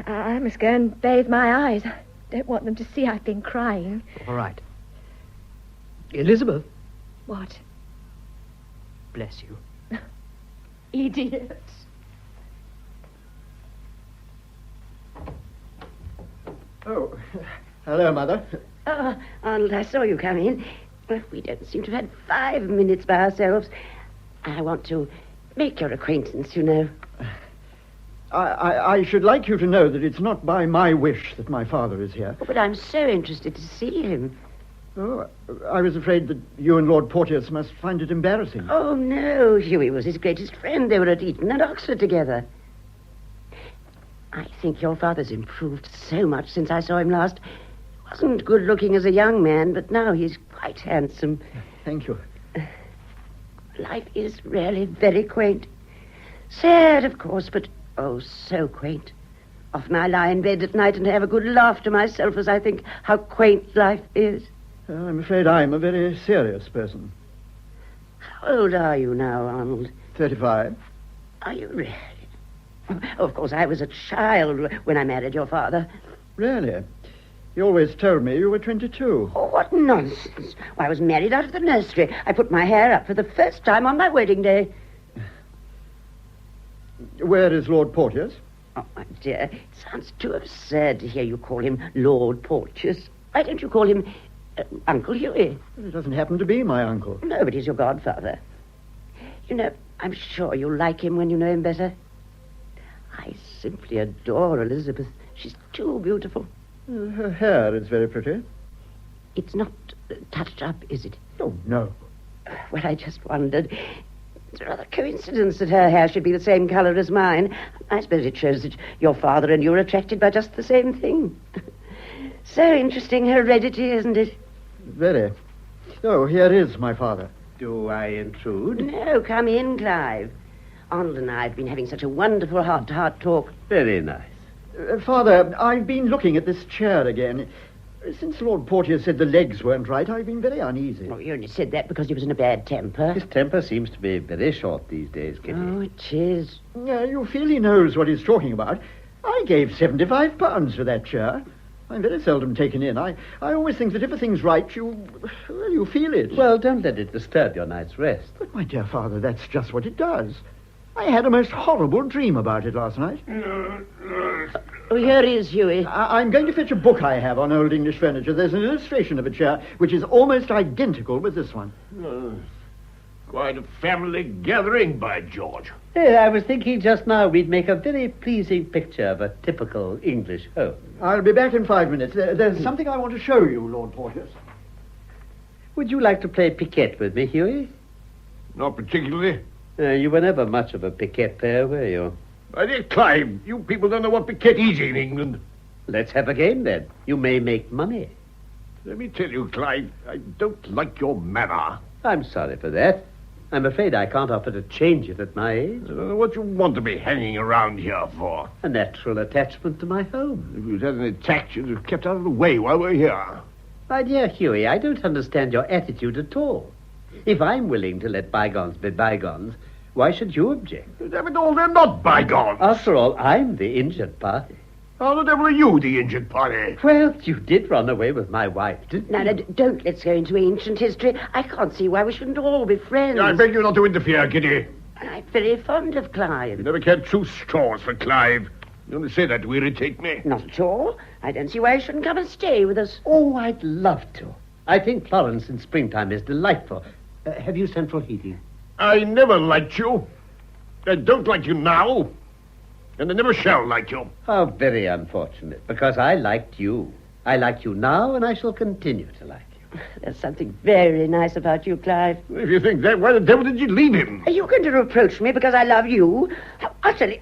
I must go and bathe my eyes. I don't want them to see I've been crying. All right. Elizabeth. What? Bless you. Idiot. Oh, hello, Mother. Oh, Arnold, I saw you come in. Well, we don't seem to have had 5 minutes by ourselves. I want to make your acquaintance, you know. I should like you to know that it's not by my wish that my father is here. Oh, but I'm so interested to see him. Oh, I was afraid that you and Lord Porteous must find it embarrassing. Oh, no. Hughie was his greatest friend. They were at Eton and Oxford together. I think your father's improved so much since I saw him last. Wasn't good looking as a young man, but now he's quite handsome. Thank you. Life is really very quaint. Sad, of course, but oh, so quaint. Often I lie in bed at night and have a good laugh to myself as I think how quaint life is. I'm afraid I'm a very serious person. How old are you now, Arnold? 35. Are you really? Oh, of course, I was a child when I married your father. Really? You always told me you were 22. Oh, what nonsense. Well, I was married out of the nursery. I put my hair up for the first time on my wedding day. Where is Lord Porteous? Oh, my dear, it sounds too absurd to hear you call him Lord Porteous. Why don't you call him Uncle Hughie? He doesn't happen to be my uncle. No, but he's your godfather. You know, I'm sure you'll like him when you know him better. I simply adore Elizabeth. She's too beautiful. Her hair is very pretty. It's not touched up, is it? Oh, no. Well, I just wondered. It's a rather coincidence that her hair should be the same colour as mine. I suppose it shows that your father and you are attracted by just the same thing. So interesting heredity, isn't it? Very. Oh, here is my father. Do I intrude? No, come in, Clive. Arnold and I have been having such a wonderful heart-to-heart talk. Very nice. Father, I've been looking at this chair again. Since Lord Porteous said the legs weren't right, I've been very uneasy. Oh, you only said that because he was in a bad temper. His temper seems to be very short these days, Kitty. Oh, it is. You feel he knows what he's talking about. I gave £75 for that chair. I'm very seldom taken in. I always think that if a thing's right, you feel it. Well, don't let it disturb your night's rest. But, my dear father, that's just what it does. I had a most horrible dream about it last night. Oh, here he is, Hughie. I'm going to fetch a book I have on old English furniture. There's an illustration of a chair which is almost identical with this one. Quite a family gathering, by George. I was thinking just now we'd make a very pleasing picture of a typical English home. I'll be back in 5 minutes. There's something I want to show you, Lord Porteous. Would you like to play piquet with me, Hughie? Not particularly. You were never much of a piquet player, were you? My dear Clive, you people don't know what piquet is in England. Let's have a game, then. You may make money. Let me tell you, Clive, I don't like your manner. I'm sorry for that. I'm afraid I can't offer to change it at my age. I don't know what you want to be hanging around here for. A natural attachment to my home. If you'd had an attack, you'd have kept out of the way while we're here. My dear Hughie, I don't understand your attitude at all. If I'm willing to let bygones be bygones, why should you object? Damn it all, they're not bygones. After all, I'm the injured party. How the devil are you, the injured party? Well, you did run away with my wife, didn't you? Now, don't let's go into ancient history. I can't see why we shouldn't all be friends. I beg you not to interfere, Kitty. I'm very fond of Clive. You never cared two straws for Clive. You only say that to irritate me. Not at all. I don't see why he shouldn't come and stay with us. Oh, I'd love to. I think Florence in springtime is delightful. Have you central heating? I never liked you. I don't like you now. And I never shall like you. How very unfortunate, because I liked you. I like you now, and I shall continue to like you. There's something very nice about you, Clive. If you think that, why the devil did you leave him? Are you going to reproach me because I love you? How utterly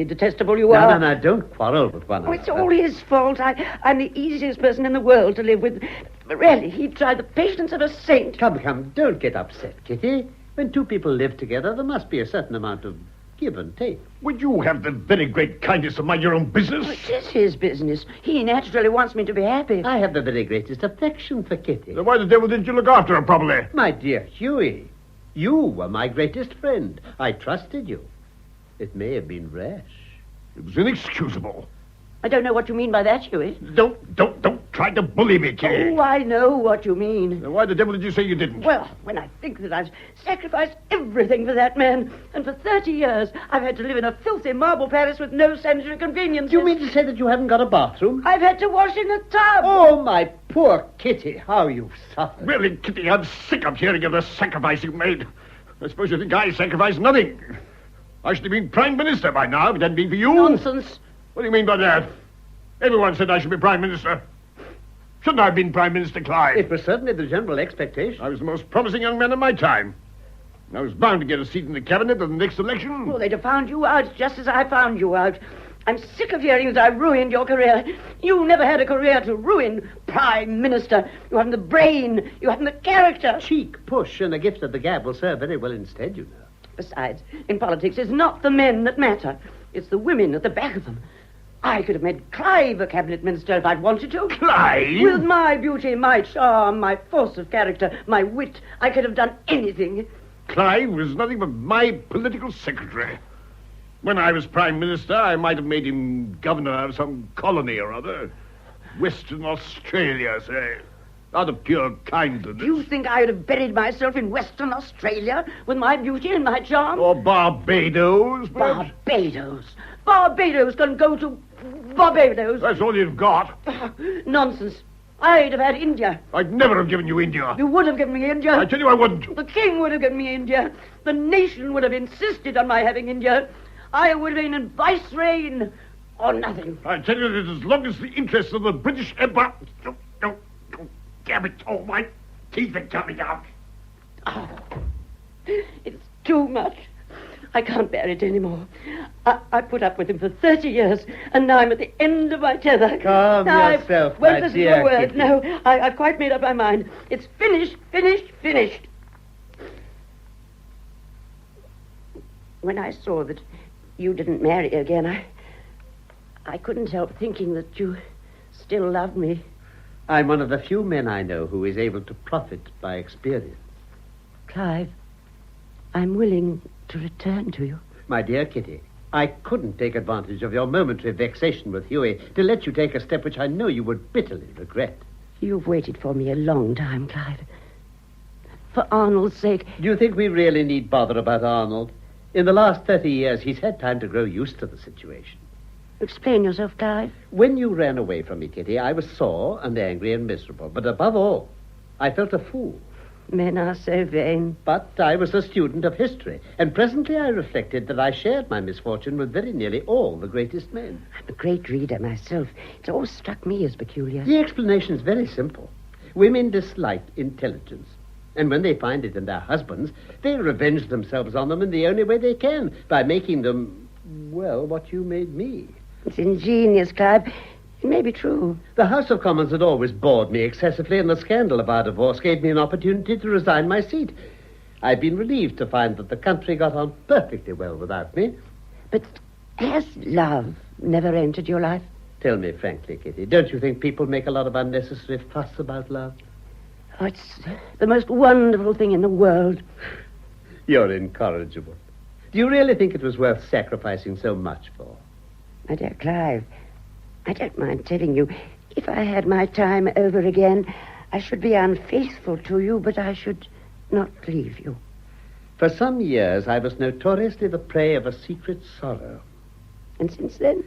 detestable you are. No, don't quarrel with one another. It's all his fault. I'm the easiest person in the world to live with. But really, he tried the patience of a saint. Come, don't get upset, Kitty. When two people live together, there must be a certain amount of give and take. Would you have the very great kindness to mind your own business? It is his business. He naturally wants me to be happy. I have the very greatest affection for Kitty. Then why the devil didn't you look after her properly? My dear Hughie, you were my greatest friend. I trusted you. It may have been rash. It was inexcusable. I don't know what you mean by that, Hughie. Don't try to bully me, Kitty. Oh, I know what you mean. Then why the devil did you say you didn't? Well, when I think that I've sacrificed everything for that man, and for 30 years I've had to live in a filthy marble palace with no sanitary conveniences. Do you mean to say that you haven't got a bathroom? I've had to wash in a tub. Oh, my poor Kitty, how you've suffered. Really, Kitty, I'm sick of hearing of the sacrifice you've made. I suppose you think I sacrificed nothing. I should have been Prime Minister by now if it hadn't been for you. Nonsense. What do you mean by that? Everyone said I should be Prime Minister. Shouldn't I have been Prime Minister, Clive? It was certainly the general expectation. I was the most promising young man of my time. I was bound to get a seat in the cabinet at the next election. Well, they'd have found you out just as I found you out. I'm sick of hearing that I ruined your career. You never had a career to ruin, Prime Minister. You haven't the brain. You haven't the character. Cheek, push, and a gift of the gab will serve very well instead, you know. Besides, in politics, it's not the men that matter. It's the women at the back of them. I could have made Clive a cabinet minister if I'd wanted to. Clive? With my beauty, my charm, my force of character, my wit, I could have done anything. Clive was nothing but my political secretary. When I was Prime Minister, I might have made him governor of some colony or other. Western Australia, say. Out of pure kindness. Do you think I would have buried myself in Western Australia with my beauty and my charm? Or Barbados, perhaps? Barbados can go to Barbados. That's all you've got. Nonsense. I'd have had India. I'd never have given you India. You would have given me India. I tell you I wouldn't. The king would have given me India. The nation would have insisted on my having India. I would have been in vicereign or nothing. I tell you that as long as the interests of the British Empire... Oh, damn it. Oh, my teeth are coming out. Oh, it's too much. I can't bear it anymore. I put up with him for 30 years, and now I'm at the end of my tether. Calm yourself, my listen dear to a word. Kitty. No, I've quite made up my mind. It's finished. When I saw that you didn't marry again, I couldn't help thinking that you still loved me. I'm one of the few men I know who is able to profit by experience. Clive, I'm willing to return to you. My dear Kitty, I couldn't take advantage of your momentary vexation with Hughie to let you take a step which I know you would bitterly regret. You've waited for me a long time, Clive. For Arnold's sake. Do you think we really need bother about Arnold? In the last 30 years, he's had time to grow used to the situation. Explain yourself, Clive. When you ran away from me, Kitty, I was sore and angry and miserable. But above all, I felt a fool. Men are so vain. But I was a student of history, and presently I reflected that I shared my misfortune with very nearly all the greatest men. I'm a great reader myself. It's always struck me as peculiar. The explanation is very simple. Women dislike intelligence, and when they find it in their husbands, they revenge themselves on them in the only way they can, by making them, well, what you made me. It's ingenious, Clive. It may be true. The House of Commons had always bored me excessively, and the scandal of our divorce gave me an opportunity to resign my seat. I've been relieved to find that the country got on perfectly well without me. But has love never entered your life? Tell me frankly, Kitty, don't you think people make a lot of unnecessary fuss about love? Oh, it's the most wonderful thing in the world. You're incorrigible. Do you really think it was worth sacrificing so much for? My dear Clive, I don't mind telling you, if I had my time over again, I should be unfaithful to you, but I should not leave you. For some years, I was notoriously the prey of a secret sorrow. And since then?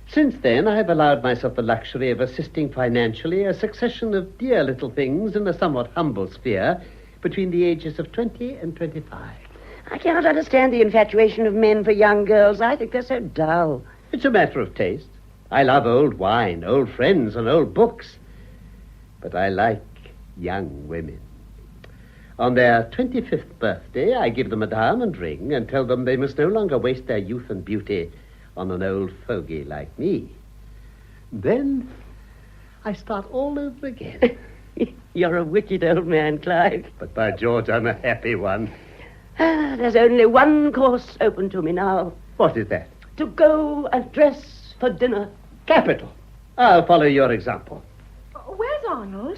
Since then, I have allowed myself the luxury of assisting financially a succession of dear little things in a somewhat humble sphere between the ages of 20 and 25. I cannot understand the infatuation of men for young girls. I think they're so dull. It's a matter of taste. I love old wine, old friends, and old books. But I like young women. On their 25th birthday, I give them a diamond ring and tell them they must no longer waste their youth and beauty on an old fogey like me. Then I start all over again. You're a wicked old man, Clive. But by George, I'm a happy one. There's only one course open to me now. What is that? To go and dress for dinner. Capital. I'll follow your example. Where's Arnold?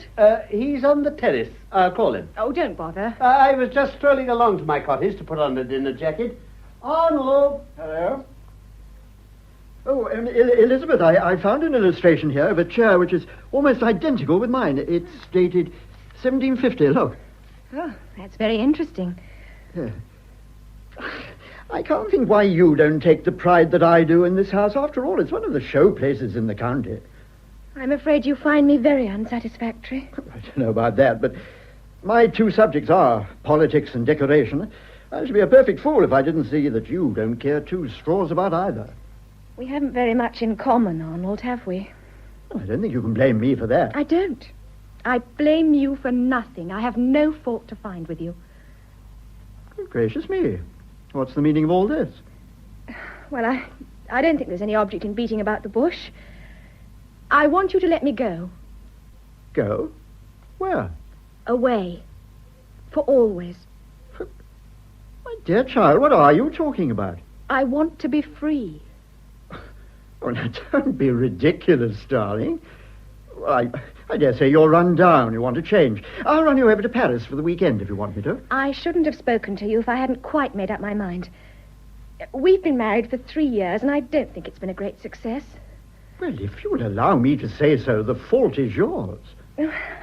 He's on the terrace. I'll call him. Oh, don't bother. I was just strolling along to my cottage to put on a dinner jacket. Arnold! Hello? Oh, Elizabeth, I found an illustration here of a chair which is almost identical with mine. It's dated 1750. Look. Oh, that's very interesting. Yeah. I can't think why you don't take the pride that I do in this house. After all, it's one of the show places in the county. I'm afraid you find me very unsatisfactory. I don't know about that, but my two subjects are politics and decoration. I should be a perfect fool if I didn't see that you don't care two straws about either. We haven't very much in common, Arnold, have we? I don't think you can blame me for that. I don't. I blame you for nothing. I have no fault to find with you. Gracious me. What's the meaning of all this? Well, I don't think there's any object in beating about the bush. I want you to let me go. Go? Where? Away. For always. My dear child, what are you talking about? I want to be free. Oh, now, don't be ridiculous, darling. Well, I dare say you're run down. You want to change. I'll run you over to Paris for the weekend if you want me to. I shouldn't have spoken to you if I hadn't quite made up my mind. We've been married for 3 years, and I don't think it's been a great success. Well, if you'll allow me to say so, the fault is yours.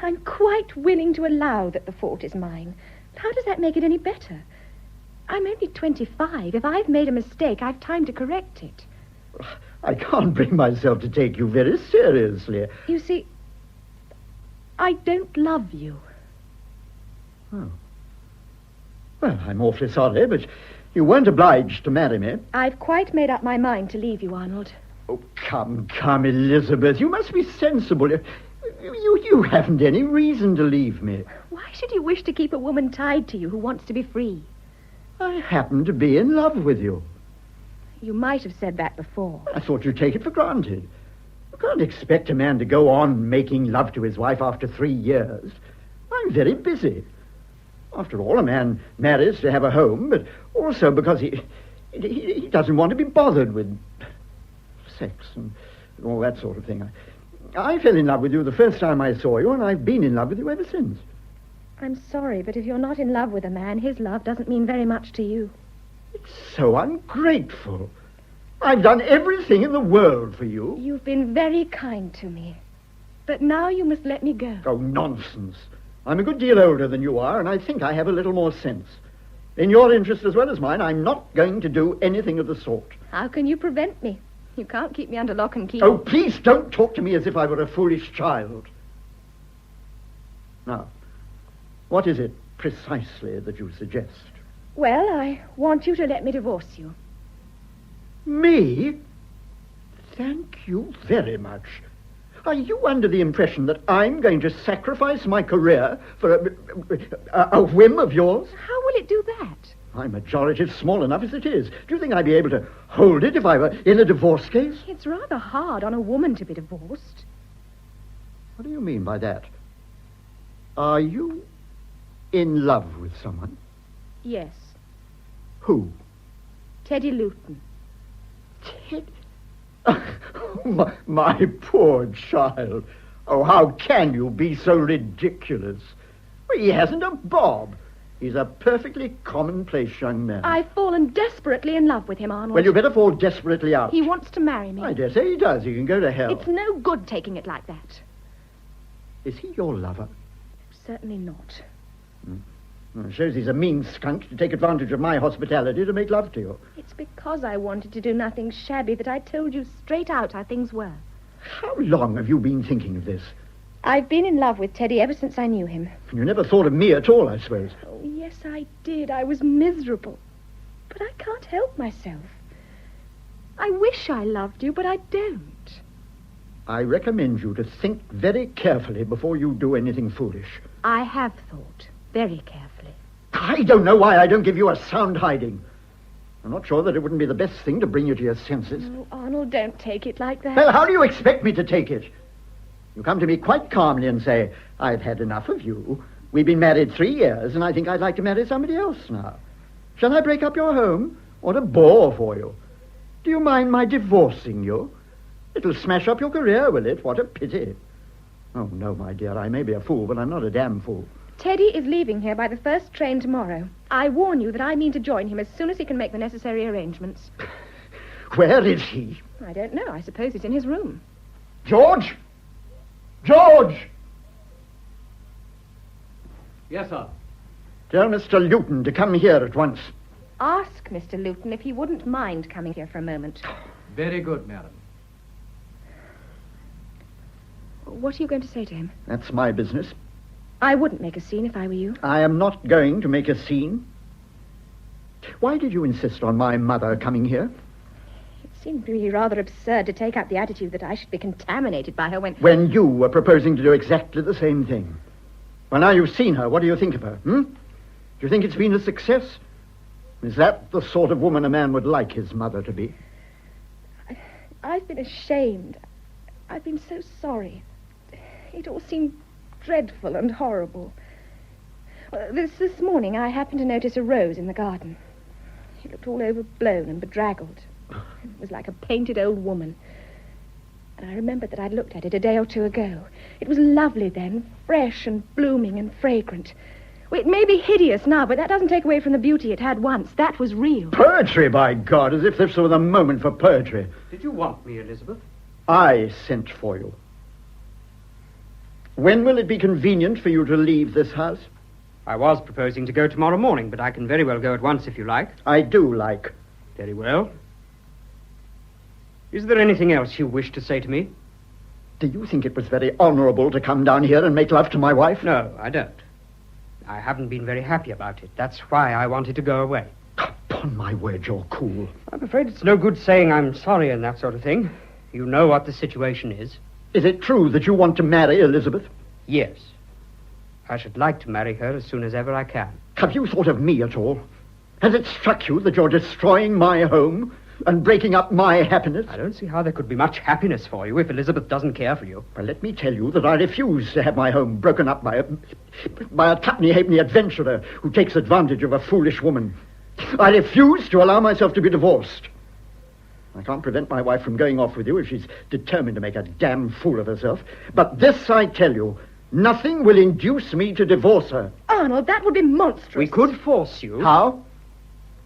I'm quite willing to allow that the fault is mine. How does that make it any better? I'm only 25. If I've made a mistake, I've time to correct it. I can't bring myself to take you very seriously. You see, I don't love you. Oh. Well, I'm awfully sorry, but you weren't obliged to marry me. I've quite made up my mind to leave you, Arnold. Oh, come, Elizabeth. You must be sensible. You haven't any reason to leave me. Why should you wish to keep a woman tied to you who wants to be free? I happen to be in love with you. You might have said that before. I thought you'd take it for granted. You can't expect a man to go on making love to his wife after 3 years. I'm very busy. After all, a man marries to have a home, but also because he doesn't want to be bothered with sex and all that sort of thing. I fell in love with you the first time I saw you, and I've been in love with you ever since. I'm sorry, but if you're not in love with a man, his love doesn't mean very much to you. It's so ungrateful. I've done everything in the world for you. You've been very kind to me. But now you must let me go. Oh, nonsense. I'm a good deal older than you are, and I think I have a little more sense. In your interest as well as mine, I'm not going to do anything of the sort. How can you prevent me? You can't keep me under lock and key. Oh, please don't talk to me as if I were a foolish child. Now, what is it precisely that you suggest? Well, I want you to let me divorce you. Me? Thank you very much. Are you under the impression that I'm going to sacrifice my career for a whim of yours? How will it do that? My majority's small enough as it is. Do you think I'd be able to hold it if I were in a divorce case? It's rather hard on a woman to be divorced. What do you mean by that? Are you in love with someone? Yes. Who? Teddy Luton. Ted? My poor child. Oh, how can you be so ridiculous? Well, he hasn't a bob. He's a perfectly commonplace young man. I've fallen desperately in love with him, Arnold. Well, you better fall desperately out. He wants to marry me. I dare say he does. He can go to hell. It's no good taking it like that. Is he your lover? Certainly not. Well, it shows he's a mean skunk to take advantage of my hospitality to make love to you. It's because I wanted to do nothing shabby that I told you straight out how things were. How long have you been thinking of this? I've been in love with Teddy ever since I knew him. You never thought of me at all, I suppose. Oh, yes, I did. I was miserable. But I can't help myself. I wish I loved you, but I don't. I recommend you to think very carefully before you do anything foolish. I have thought very carefully. I don't know why I don't give you a sound hiding. I'm not sure that it wouldn't be the best thing to bring you to your senses. Oh, Arnold, don't take it like that. Well, how do you expect me to take it? You come to me quite calmly and say, I've had enough of you. We've been married 3 years, and I think I'd like to marry somebody else now. Shall I break up your home? What a bore for you. Do you mind my divorcing you? It'll smash up your career, will it? What a pity. Oh, no, my dear, I may be a fool, but I'm not a damn fool. Teddy is leaving here by the first train tomorrow. I warn you that I mean to join him as soon as he can make the necessary arrangements. Where is he? I don't know. I suppose he's in his room. George! George! Yes, sir. Tell Mr. Luton to come here at once. Ask Mr. Luton if he wouldn't mind coming here for a moment. Very good, madam. What are you going to say to him? That's my business. I wouldn't make a scene if I were you. I am not going to make a scene. Why did you insist on my mother coming here? It seemed to me rather absurd to take up the attitude that I should be contaminated by her when... When you were proposing to do exactly the same thing. Well, now you've seen her, what do you think of her, Do you think it's been a success? Is that the sort of woman a man would like his mother to be? I've been ashamed. I've been so sorry. It all seemed dreadful and horrible. This morning I happened to notice a rose in the garden. It looked all overblown and bedraggled. It was like a painted old woman. And I remembered that I'd looked at it a day or two ago. It was lovely then, fresh and blooming and fragrant. Well, it may be hideous now, but that doesn't take away from the beauty it had once. That was real. Poetry, by God, as if this were the moment for poetry. Did you want me, Elizabeth? I sent for you. When will it be convenient for you to leave this house? I was proposing to go tomorrow morning, but I can very well go at once if you like. I do like. Very well. Is there anything else you wish to say to me? Do you think it was very honorable to come down here and make love to my wife? No, I don't. I haven't been very happy about it. That's why I wanted to go away. Upon my word, you're cool. I'm afraid it's no good saying I'm sorry and that sort of thing. You know what the situation is. Is it true that you want to marry Elizabeth? Yes. I should like to marry her as soon as ever I can. Have you thought of me at all? Has it struck you that you're destroying my home and breaking up my happiness? I don't see how there could be much happiness for you if Elizabeth doesn't care for you. Well, let me tell you that I refuse to have my home broken up by a tuppenny-halfpenny adventurer who takes advantage of a foolish woman. I refuse to allow myself to be divorced. I can't prevent my wife from going off with you if she's determined to make a damn fool of herself. But this I tell you, nothing will induce me to divorce her. Arnold, that would be monstrous. We could force you. How?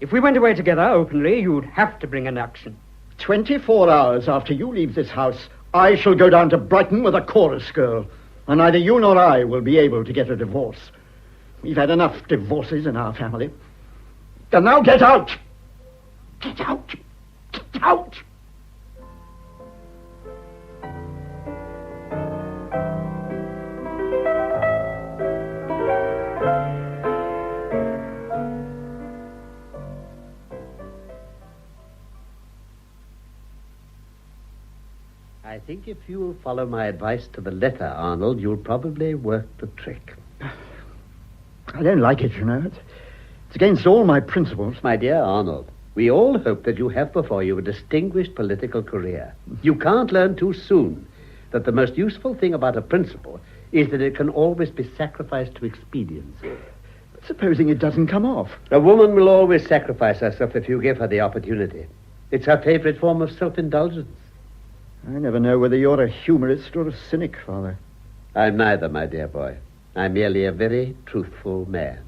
If we went away together openly, you'd have to bring an action. 24 hours after you leave this house, I shall go down to Brighton with a chorus girl, and neither you nor I will be able to get a divorce. We've had enough divorces in our family. And now get out! Get out! Get out! I think if you'll follow my advice to the letter, Arnold, you'll probably work the trick. I don't like it, you know. It's against all my principles. My dear Arnold, we all hope that you have before you a distinguished political career. You can't learn too soon that the most useful thing about a principle is that it can always be sacrificed to expediency. But supposing it doesn't come off? A woman will always sacrifice herself if you give her the opportunity. It's her favorite form of self-indulgence. I never know whether you're a humorist or a cynic, Father. I'm neither, my dear boy. I'm merely a very truthful man.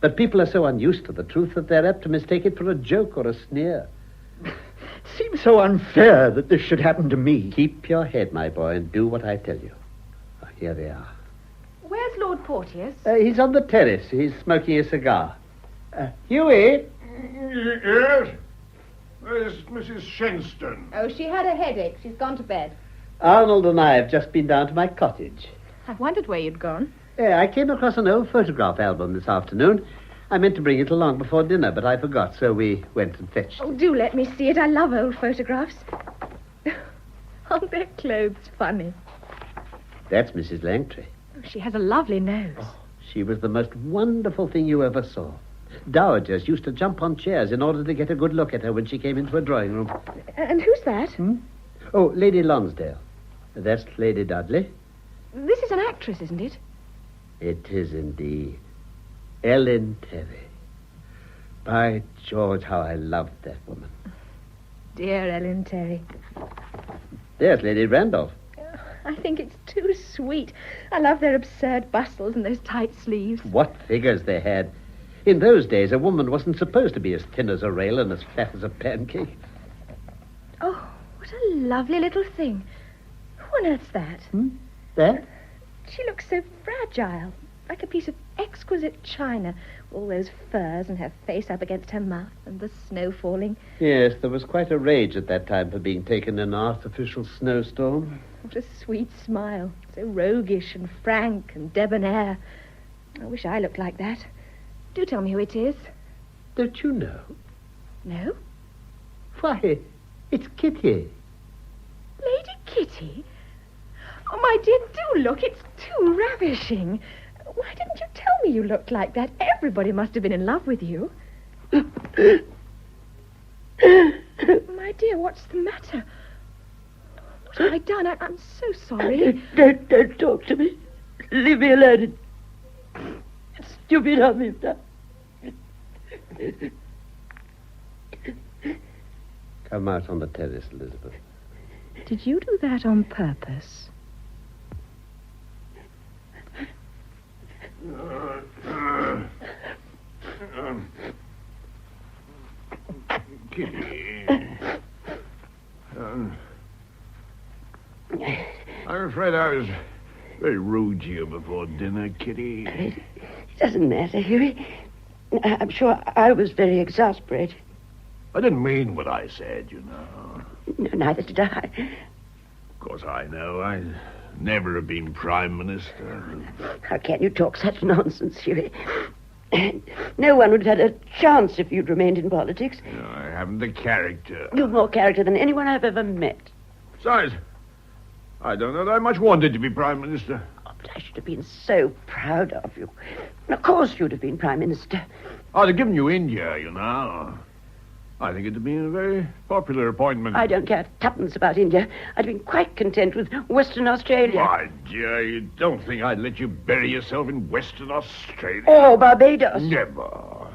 But people are so unused to the truth that they're apt to mistake it for a joke or a sneer. Seems so unfair that this should happen to me. Keep your head, my boy, and do what I tell you. Oh, here they are. Where's Lord Porteous? He's on the terrace. He's smoking a cigar. Hughie? Yes? Where's Mrs. Shenstone? Oh, she had a headache. She's gone to bed. Arnold and I have just been down to my cottage. I wondered where you'd gone. I came across an old photograph album this afternoon. I meant to bring it along before dinner, but I forgot, so we went and fetched it. Oh, do let me see it. I love old photographs. Aren't their clothes funny? That's Mrs. Langtry. Oh, she has a lovely nose. Oh, she was the most wonderful thing you ever saw. Dowagers used to jump on chairs in order to get a good look at her when she came into a drawing room. And who's that? Oh, Lady Lonsdale. That's Lady Dudley. This is an actress, isn't it? It is indeed. Ellen Terry. By George, how I loved that woman. Dear Ellen Terry. There's Lady Randolph. I think it's too sweet. I love their absurd bustles and those tight sleeves. What figures they had. In those days, a woman wasn't supposed to be as thin as a rail and as fat as a pancake. Oh, what a lovely little thing. Who on earth's that? That? She looks so fragile, like a piece of exquisite china. All those furs and her face up against her mouth and the snow falling. Yes, there was quite a rage at that time for being taken in an artificial snowstorm. What a sweet smile. So roguish and frank and debonair. I wish I looked like that. Do tell me who it is. Don't you know? No? Why, it's Kitty. Lady Kitty? Oh, my dear, do look. It's too ravishing. Why didn't you tell me you looked like that? Everybody must have been in love with you. My dear, what's the matter? What have I done? I'm so sorry. Don't talk to me. Leave me alone. It's stupid of me. Come out on the terrace, Elizabeth. Did you do that on purpose? Kitty. I'm afraid I was very rude to you before dinner, Kitty. It doesn't matter, Hughie. I'm sure I was very exasperated. I didn't mean what I said, you know. No, neither did I. Of course I know. I never have been Prime Minister. How can you talk such nonsense, Hughie? No one would have had a chance if you'd remained in politics. No, I haven't the character. You've more character than anyone I've ever met. Besides, I don't know that I much wanted to be Prime Minister. Oh, but I should have been so proud of you. And of course you'd have been Prime Minister. I'd have given you India, you know. I think it'd have been a very popular appointment. I don't care tuppence about India. I'd been quite content with Western Australia. Why, dear, you don't think I'd let you bury yourself in Western Australia? Or Barbados. Never.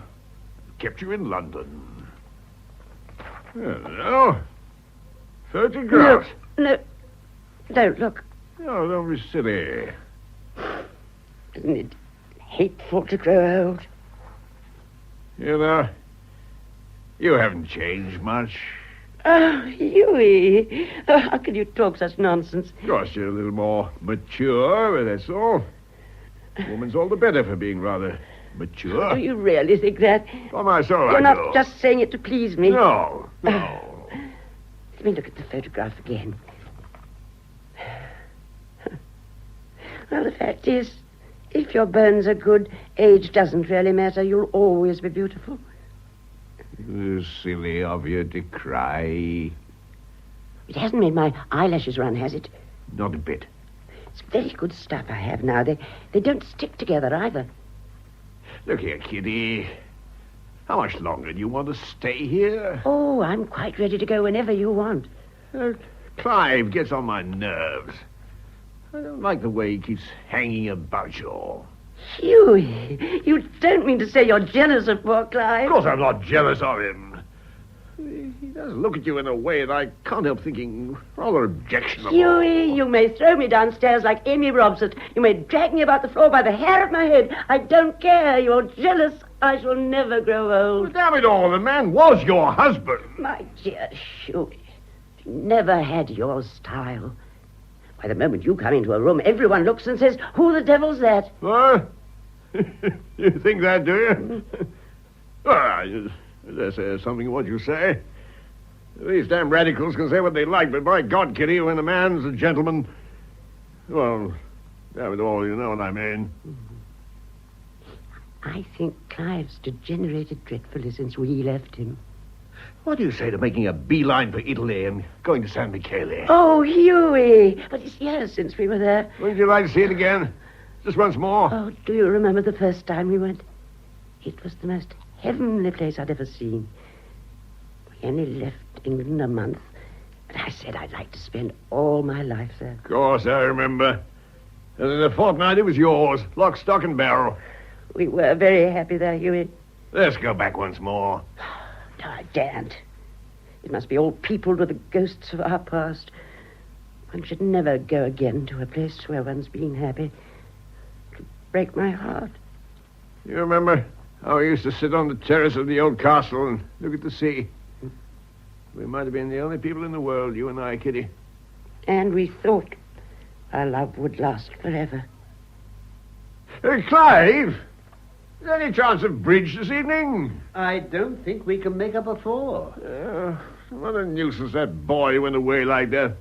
Kept you in London. Hello. Photographs. No. Don't look. No, don't be silly. Isn't it hateful to grow old? You know, you haven't changed much. Oh, Hughie. Oh, how can you talk such nonsense? Of course, you're a little more mature, but that's all. Woman's all the better for being rather mature. Do you really think that? On my soul, You're I not do. just saying it to please me. No. Let me look at the photograph again. Well, the fact is, if your bones are good, age doesn't really matter. You'll always be beautiful. Silly of you to cry. It hasn't made my eyelashes run, has it? Not a bit. It's very good stuff I have now. They don't stick together either. Look here, Kitty. How much longer do you want to stay here? Oh, I'm quite ready to go whenever you want. Clive gets on my nerves. I don't like the way he keeps hanging about you all. Hughie, you don't mean to say you're jealous of poor Clive? Of course I'm not jealous of him. He does look at you in a way that I can't help thinking rather objectionable. Hughie, you may throw me downstairs like Amy Robson. You may drag me about the floor by the hair of my head. I don't care. You're jealous. I shall never grow old. Well, damn it all, the man was your husband. My dear Hughie, you never had your style. By the moment you come into a room, everyone looks and says, who the devil's that? What? You think that, do you? Well, there's something in what you say. These damn radicals can say what they like, but by God, Kitty, when a man's a gentleman... Well, damn it all, you know what I mean. I think Clive's degenerated dreadfully since we left him. What do you say to making a beeline for Italy and going to San Michele? Oh, Hughie! But it's years since we were there. Wouldn't you like to see it again? Just once more? Oh, do you remember the first time we went? It was the most heavenly place I'd ever seen. We only left England a month, but I said I'd like to spend all my life there. Of course, I remember. And in a fortnight, it was yours. Lock, stock, and barrel. We were very happy there, Hughie. Let's go back once more. No, I daren't. It must be all peopled with the ghosts of our past. One should never go again to a place where one's been happy. It would break my heart. You remember how we used to sit on the terrace of the old castle and look at the sea? We might have been the only people in the world, you and I, Kitty. And we thought our love would last forever. Clive! Is there any chance of bridge this evening? I don't think we can make up a four. What a nuisance that boy went away like that.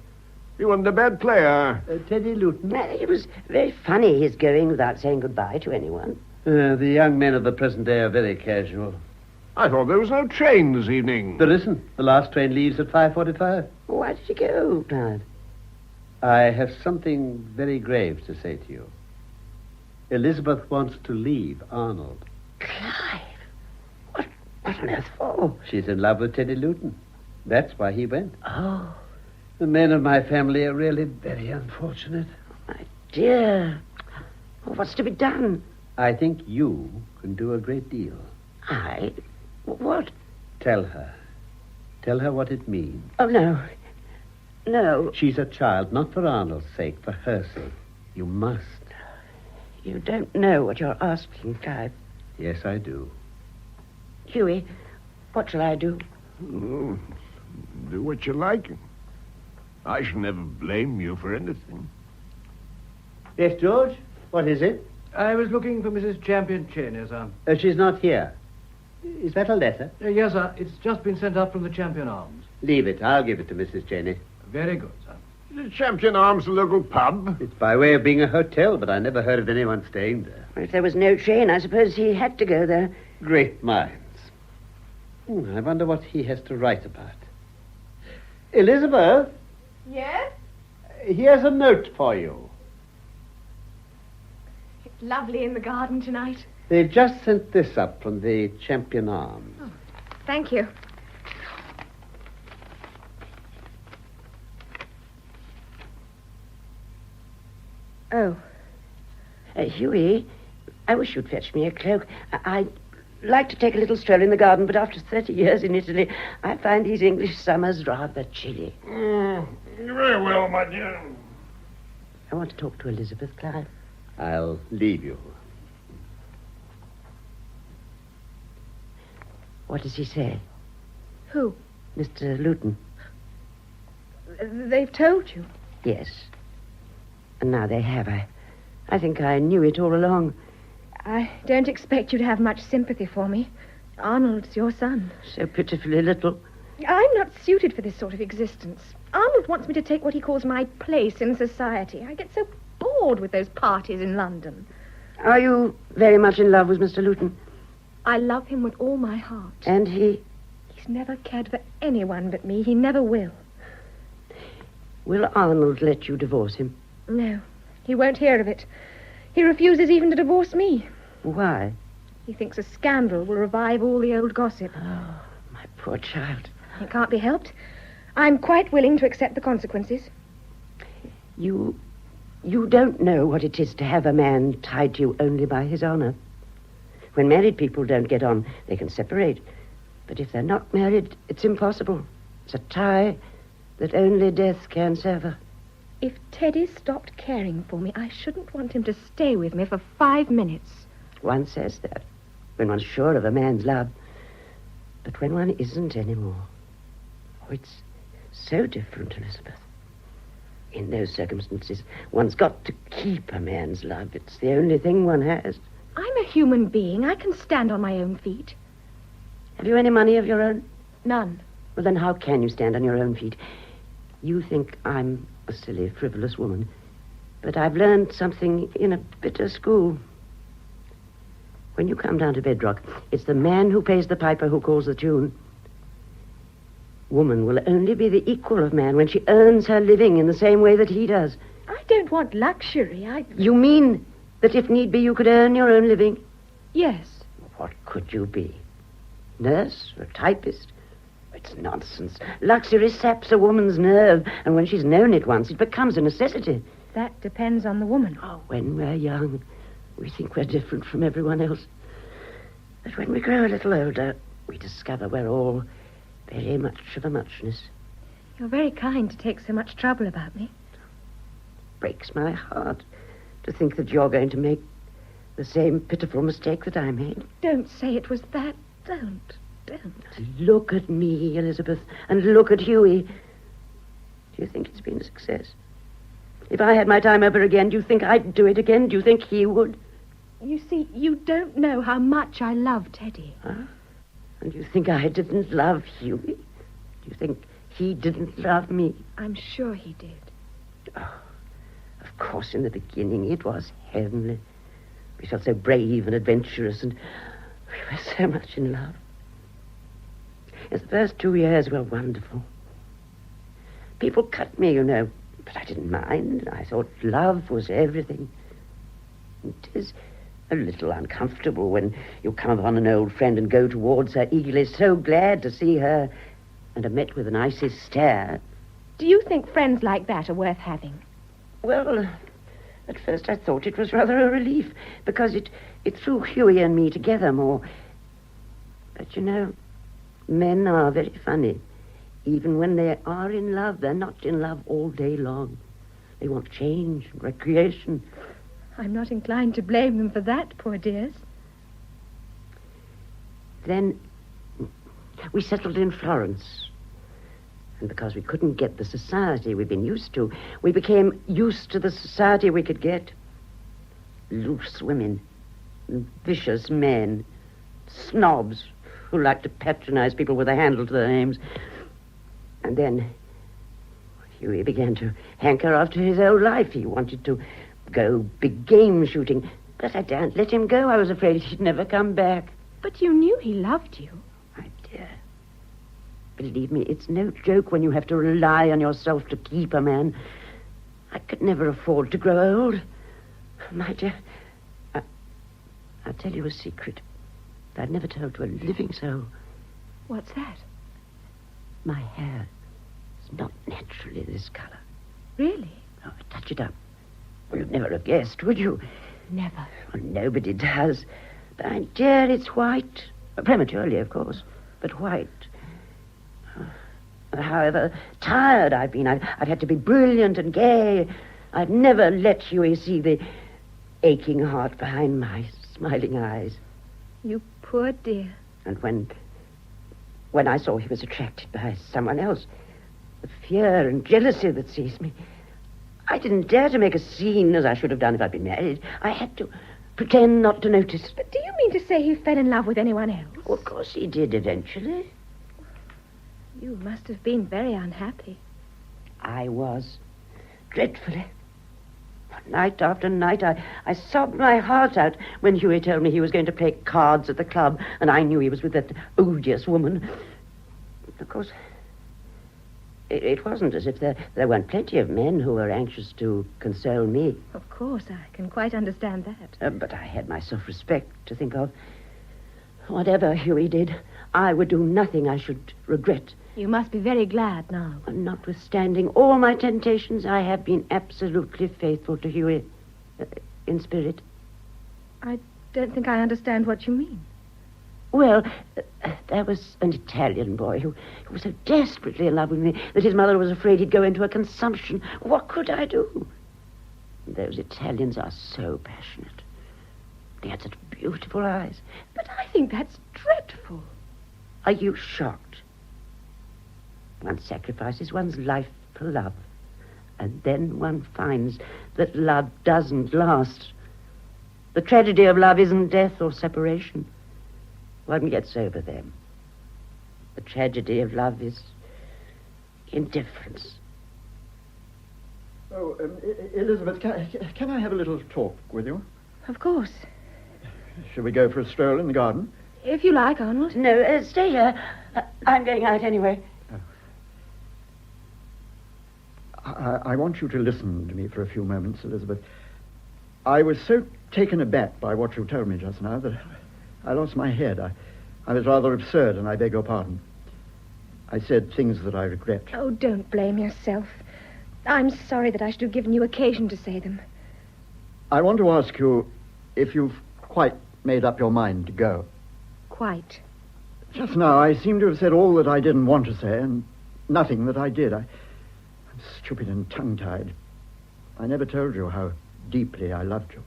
He wasn't a bad player. Teddy Luton. It was very funny his going without saying goodbye to anyone. The young men of the present day are very casual. I thought there was no train this evening. There isn't. The last train leaves at 5:45. Why did you go, Clive? I have something very grave to say to you. Elizabeth wants to leave Arnold. Clive? What on earth for? She's in love with Teddy Luton. That's why he went. Oh. The men of my family are really very unfortunate. My dear. Well, what's to be done? I think you can do a great deal. I? What? Tell her. Tell her what it means. Oh, no. No. She's a child, not for Arnold's sake, for her sake. You must. You don't know what you're asking, Clive. Yes, I do. Hughie, what shall I do? Oh, do what you like. I shall never blame you for anything. Yes, George? What is it? I was looking for Mrs. Champion Cheney, sir. She's not here. Is that a letter? Yes, sir. It's just been sent up from the Champion Arms. Leave it. I'll give it to Mrs. Cheney. Very good, sir. Is Champion Arms the local pub? It's by way of being a hotel, but I never heard of anyone staying there. If there was no train, I suppose he had to go there. Great minds. I wonder what he has to write about. Elizabeth? Yes? Here's a note for you. It's lovely in the garden tonight. They've just sent this up from the Champion Arms. Oh, thank you. Oh. Hughie, I wish you'd fetch me a cloak. I'd like to take a little stroll in the garden, but after 30 years in Italy, I find these English summers rather chilly. Very well, my dear. I want to talk to Elizabeth, Clive. I'll leave you. What does he say? Who? Mr. Luton. They've told you. Yes. And now they have. I think I knew it all along. I don't expect you to have much sympathy for me. Arnold's your son. So pitifully little. I'm not suited for this sort of existence. Arnold wants me to take what he calls my place in society. I get so bored with those parties in London. Are you very much in love with Mr. Luton? I love him with all my heart. And he? He's never cared for anyone but me. He never will. Will Arnold let you divorce him? No, he won't hear of it. He refuses even to divorce me. Why? He thinks a scandal will revive all the old gossip. Oh, my poor child. It can't be helped. I'm quite willing to accept the consequences. You don't know what it is to have a man tied to you only by his honor. When married people don't get on, they can separate. But if they're not married, it's impossible. It's a tie that only death can sever. If Teddy stopped caring for me, I shouldn't want him to stay with me for 5 minutes. One says that when one's sure of a man's love. But when one isn't anymore, it's so different, Elizabeth. In those circumstances, one's got to keep a man's love. It's the only thing one has. I'm a human being. I can stand on my own feet. Have you any money of your own? None. Well, then how can you stand on your own feet? You think I'm a silly, frivolous woman. But I've learned something in a bitter school. When you come down to bedrock, it's the man who pays the piper who calls the tune. Woman will only be the equal of man when she earns her living in the same way that he does. I don't want luxury. You mean that if need be you could earn your own living? Yes. What could you be? Nurse or typist? It's nonsense. Luxury saps a woman's nerve, and when she's known it once, it becomes a necessity. That depends on the woman. Oh, when we're young, we think we're different from everyone else. But when we grow a little older, we discover we're all very much of a muchness. You're very kind to take so much trouble about me. Breaks my heart to think that you're going to make the same pitiful mistake that I made. Don't say it was that. Don't. Look at me, Elizabeth, and look at Hughie. Do you think it's been a success? If I had my time over again, do you think I'd do it again? Do you think he would? You see, you don't know how much I love Teddy. Huh? And you think I didn't love Hughie? Do you think he didn't love me? I'm sure he did. Oh, of course, in the beginning, it was heavenly. We felt so brave and adventurous, and we were so much in love. Yes, the first 2 years were wonderful. People cut me, you know, but I didn't mind. I thought love was everything. It is a little uncomfortable when you come upon an old friend and go towards her eagerly, so glad to see her, and are met with an icy stare. Do you think friends like that are worth having? Well, at first I thought it was rather a relief, because it threw Hughie and me together more. But, you know, men are very funny. Even when they are in love, they're not in love all day long. They want change and recreation. I'm not inclined to blame them for that, poor dears. Then we settled in Florence. And because we couldn't get the society we'd been used to, we became used to the society we could get. Loose women, vicious men, snobs who like to patronize people with a handle to their names. And then Hughie began to hanker after his old life. He wanted to go big game shooting. But I daren't let him go. I was afraid he'd never come back. But you knew he loved you. My dear, believe me, it's no joke when you have to rely on yourself to keep a man. I could never afford to grow old. My dear, I'll tell you a secret that I've never told to a living soul. What's that? My hair is not naturally this color. Really? Oh, touch it up. Well, you'd never have guessed, would you? Never. Well, nobody does. But, my dear, it's white. Prematurely, of course, but white. However tired I've been, I've had to be brilliant and gay. I've never let Hughie see the aching heart behind my smiling eyes. You poor dear. And when I saw he was attracted by someone else, the fear and jealousy that seized me, I didn't dare to make a scene as I should have done if I'd been married. I had to pretend not to notice. But do you mean to say he fell in love with anyone else? Well, of course he did eventually. You must have been very unhappy. I was. Dreadfully. Night after night, I sobbed my heart out when Hughie told me he was going to play cards at the club, and I knew he was with that odious woman. Of course, It wasn't as if there weren't plenty of men who were anxious to console me. Of course, I can quite understand that. But I had my self-respect to think of. Whatever Hughie did, I would do nothing I should regret. You must be very glad now. And notwithstanding all my temptations, I have been absolutely faithful to Hughie. In spirit. I don't think I understand what you mean. Well, there was an Italian boy who was so desperately in love with me that his mother was afraid he'd go into a consumption. What could I do? Those Italians are so passionate. They had such beautiful eyes. But I think that's dreadful. Are you shocked? One sacrifices one's life for love, and then one finds that love doesn't last. The tragedy of love isn't death or separation. One gets over them. The tragedy of love is indifference. Oh, Elizabeth, can I have a little talk with you? Of course. Shall we go for a stroll in the garden? If you like, Arnold. No, stay here. I'm going out anyway. I want you to listen to me for a few moments, Elizabeth. I was so taken aback by what you told me just now that I lost my head. I was rather absurd, and I beg your pardon. I said things that I regret. Oh, don't blame yourself. I'm sorry that I should have given you occasion to say them. I want to ask you if you've quite made up your mind to go. Quite. Just now, I seem to have said all that I didn't want to say, and nothing that I did. I'm stupid and tongue-tied. I never told you how deeply I loved you.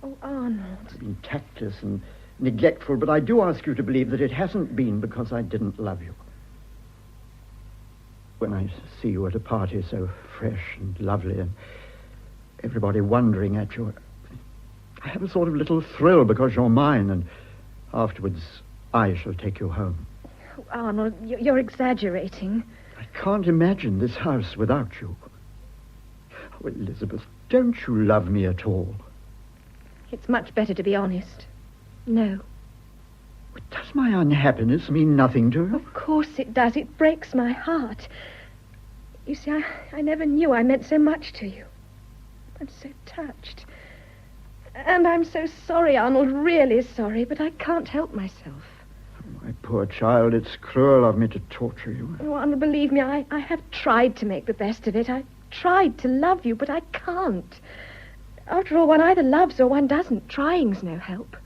Oh, Arnold. I've been tactless and neglectful, but I do ask you to believe that it hasn't been because I didn't love you. When I see you at a party so fresh and lovely and everybody wondering at you, I have a sort of little thrill because you're mine, and afterwards I shall take you home. Oh, Arnold, you're exaggerating. I can't imagine this house without you. Oh, Elizabeth, don't you love me at all? It's much better to be honest. No. Does my unhappiness mean nothing to you? Of course it does. It breaks my heart. You see, I never knew I meant so much to you. I'm so touched. And I'm so sorry, Arnold, really sorry, but I can't help myself. Oh, my poor child, it's cruel of me to torture you. Oh, Arnold, believe me, I have tried to make the best of it. I've tried to love you, but I can't. After all, one either loves or one doesn't. Trying's no help.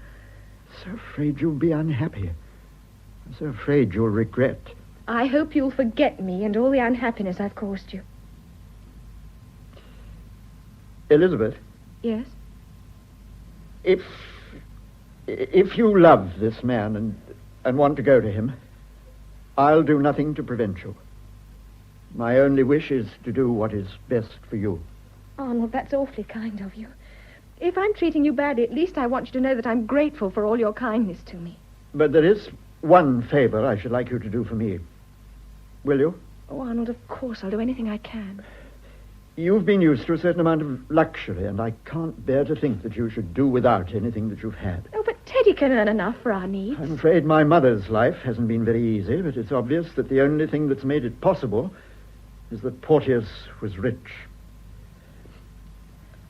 So afraid you'll be unhappy. I'm so afraid you'll regret. I hope you'll forget me and all the unhappiness I've caused you. Elizabeth? Yes? If you love this man and want to go to him, I'll do nothing to prevent you. My only wish is to do what is best for you. Arnold, that's awfully kind of you. If I'm treating you badly, at least I want you to know that I'm grateful for all your kindness to me. But there is one favor I should like you to do for me. Will you? Oh, Arnold, of course I'll do anything I can. You've been used to a certain amount of luxury, and I can't bear to think that you should do without anything that you've had. Oh, but Teddy can earn enough for our needs. I'm afraid my mother's life hasn't been very easy, but it's obvious that the only thing that's made it possible is that Porteous was rich.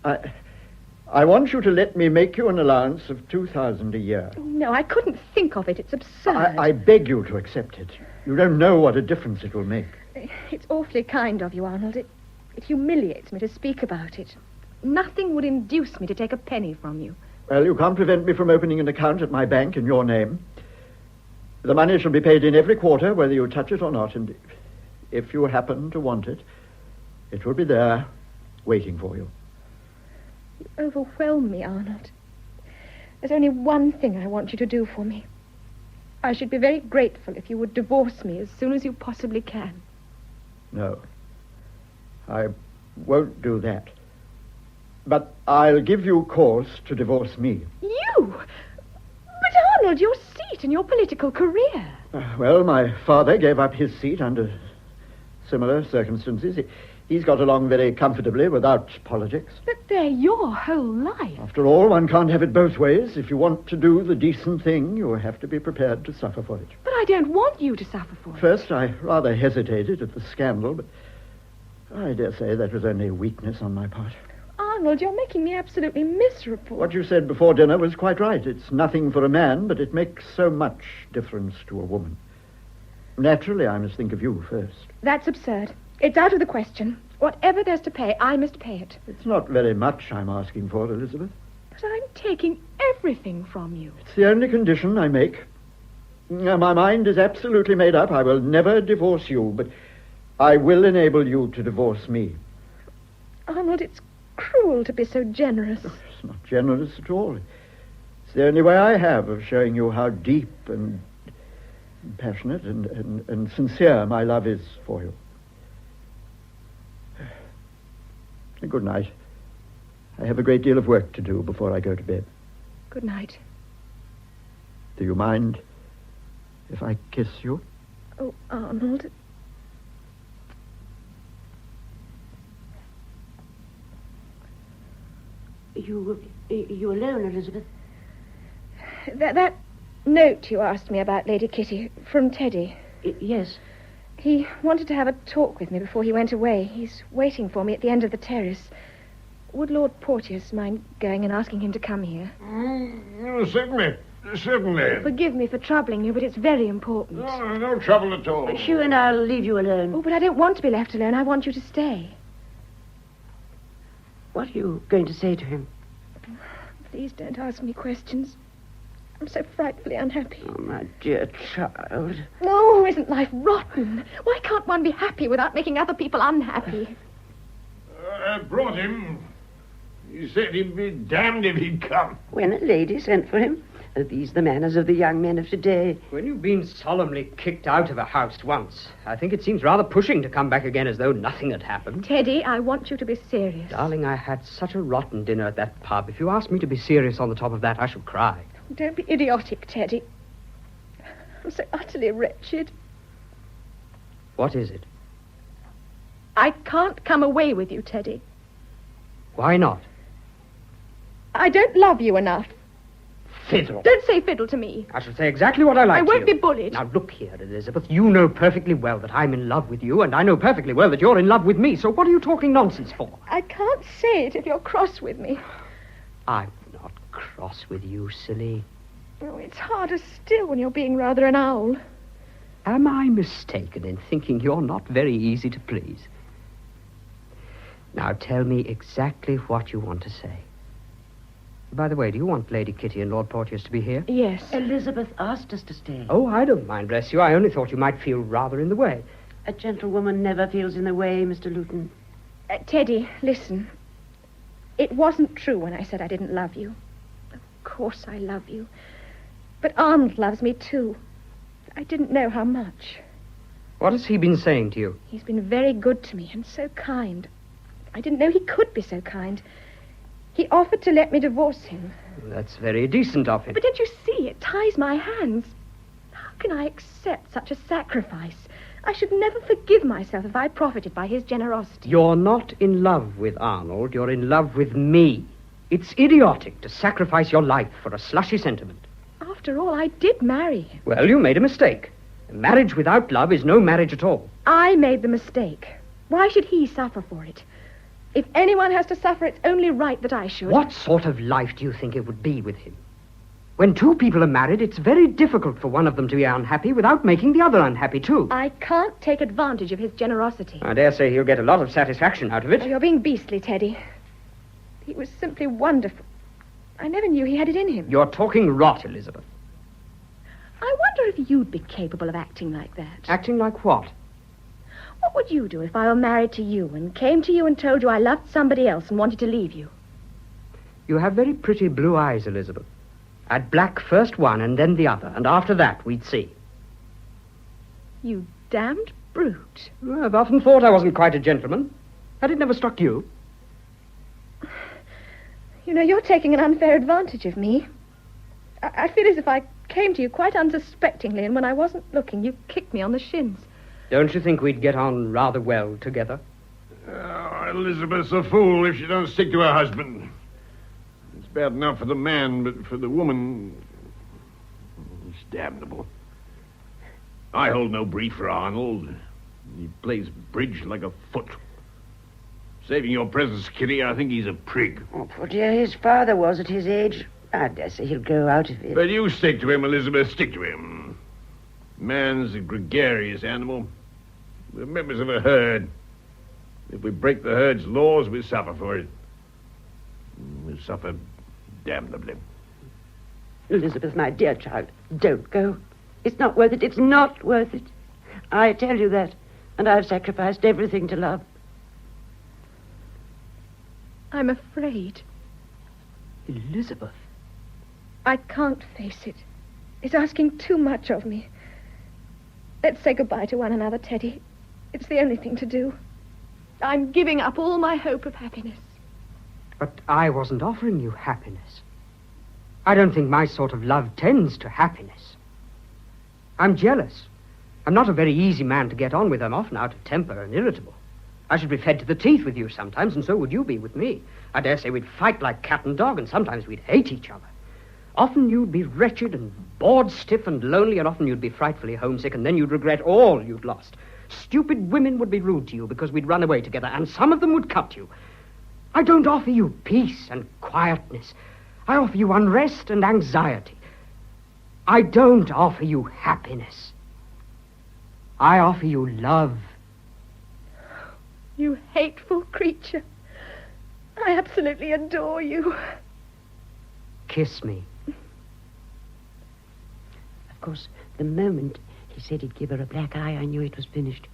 I want you to let me make you an allowance of $2,000 a year. No, I couldn't think of it. It's absurd. I beg you to accept it. You don't know what a difference it will make. It's awfully kind of you, Arnold. It humiliates me to speak about it. Nothing would induce me to take a penny from you. Well, you can't prevent me from opening an account at my bank in your name. The money shall be paid in every quarter, whether you touch it or not, and if you happen to want it, it will be there, waiting for you. You overwhelm me, Arnold. There's only one thing I want you to do for me. I should be very grateful if you would divorce me as soon as you possibly can. No, I won't do that. But I'll give you cause to divorce me. You? But, Arnold, your seat and your political career. Well, my father gave up his seat under similar circumstances. He's got along very comfortably without politics. But they're your whole life. After all, one can't have it both ways. If you want to do the decent thing, you have to be prepared to suffer for it. But I don't want you to suffer for it. First, I rather hesitated at the scandal, but I dare say that was only weakness on my part. Arnold, you're making me absolutely miserable. What you said before dinner was quite right. It's nothing for a man, but it makes so much difference to a woman. Naturally, I must think of you first. That's absurd. It's out of the question. Whatever there's to pay, I must pay it. It's not very much I'm asking for, Elizabeth. But I'm taking everything from you. It's the only condition I make. Now, my mind is absolutely made up. I will never divorce you, but I will enable you to divorce me. Arnold, it's cruel to be so generous. It's not generous at all. It's the only way I have of showing you how deep and passionate and sincere my love is for you. Good night. I have a great deal of work to do before I go to bed. Good night. Do you mind if I kiss you? Oh, Arnold. You alone, Elizabeth? That note you asked me about, Lady Kitty, from Teddy. Yes. He wanted to have a talk with me before he went away. He's waiting for me at the end of the terrace. Would Lord Porteous mind going and asking him to come here? Certainly. Forgive me for troubling you, but it's very important. No trouble at all. Hugh and I'll leave you alone. Oh, but I don't want to be left alone. I want you to stay. What are you going to say to him? Please don't ask me questions. I'm so frightfully unhappy. Oh, my dear child. Oh, isn't life rotten? Why can't one be happy without making other people unhappy? I brought him. He said he'd be damned if he'd come. When a lady sent for him. Are these the manners of the young men of today? When you've been solemnly kicked out of a house once, I think it seems rather pushing to come back again as though nothing had happened. Teddy, I want you to be serious. Darling, I had such a rotten dinner at that pub. If you asked me to be serious on the top of that, I should cry. Don't be idiotic, Teddy. I'm so utterly wretched. What is it? I can't come away with you, Teddy. Why not? I don't love you enough. Fiddle. Don't say fiddle to me. I shall say exactly what I like I won't to you. be bullied. Now, look here, Elizabeth. You know perfectly well that I'm in love with you, and I know perfectly well that you're in love with me, so what are you talking nonsense for? I can't say it if you're cross with me. I'm not cross with you, silly. Oh, it's harder still when you're being rather an owl. Am I mistaken in thinking you're not very easy to please? Now, tell me exactly what you want to say. By the way, do you want Lady Kitty and Lord Porteous to be here? Yes. Elizabeth asked us to stay. Oh, I don't mind, bless you. I only thought you might feel rather in the way. A gentlewoman never feels in the way, Mr. Luton. Teddy, listen. It wasn't true when I said I didn't love you. Of course I love you. But Arnold loves me too. I didn't know how much. What has he been saying to you? He's been very good to me and so kind. I didn't know he could be so kind. He offered to let me divorce him. That's very decent of him. But don't you see? It ties my hands. How can I accept such a sacrifice? I should never forgive myself if I profited by his generosity. You're not in love with Arnold. You're in love with me. It's idiotic to sacrifice your life for a slushy sentiment. After all, I did marry him. Well, you made a mistake. A marriage without love is no marriage at all. I made the mistake. Why should he suffer for it? If anyone has to suffer, it's only right that I should. What sort of life do you think it would be with him? When two people are married, it's very difficult for one of them to be unhappy without making the other unhappy, too. I can't take advantage of his generosity. I dare say he'll get a lot of satisfaction out of it. Oh, you're being beastly, Teddy. He was simply wonderful. I never knew he had it in him. You're talking rot, Elizabeth. I wonder if you'd be capable of acting like that. Acting like what? What would you do if I were married to you and came to you and told you I loved somebody else and wanted to leave you? You have very pretty blue eyes, Elizabeth. I'd black first one and then the other, and after that we'd see. You damned brute. Well, I've often thought I wasn't quite a gentleman. Had it never struck you? You know, you're taking an unfair advantage of me. I feel as if I came to you quite unsuspectingly, and when I wasn't looking, you kicked me on the shins. Don't you think we'd get on rather well together? Oh, Elizabeth's a fool if she don't stick to her husband. It's bad enough for the man, but for the woman, it's damnable. I hold no brief for Arnold. He plays bridge like a foot. Saving your presence, Kitty, I think he's a prig. Oh, poor dear, his father was at his age. I dare say he'll grow out of it. But you stick to him, Elizabeth, stick to him. Man's a gregarious animal. We're members of a herd. If we break the herd's laws, we suffer for it. We suffer damnably. Elizabeth, my dear child, don't go. It's not worth it. It's not worth it. I tell you that. And I've sacrificed everything to love. I'm afraid. Elizabeth. I can't face it. It's asking too much of me. Let's say goodbye to one another, Teddy. It's the only thing to do. I'm giving up all my hope of happiness. But I wasn't offering you happiness. I don't think my sort of love tends to happiness. I'm jealous. I'm not a very easy man to get on with. I'm often out of temper and irritable. I should be fed to the teeth with you sometimes, and so would you be with me. I dare say we'd fight like cat and dog, and sometimes we'd hate each other. Often you'd be wretched and bored stiff and lonely, and often you'd be frightfully homesick, and then you'd regret all you'd lost. Stupid women would be rude to you because we'd run away together, and some of them would cut you. I don't offer you peace and quietness. I offer you unrest and anxiety. I don't offer you happiness. I offer you love. You hateful creature. I absolutely adore you. Kiss me. Of course, the moment he said he'd give her a black eye, I knew it was finished.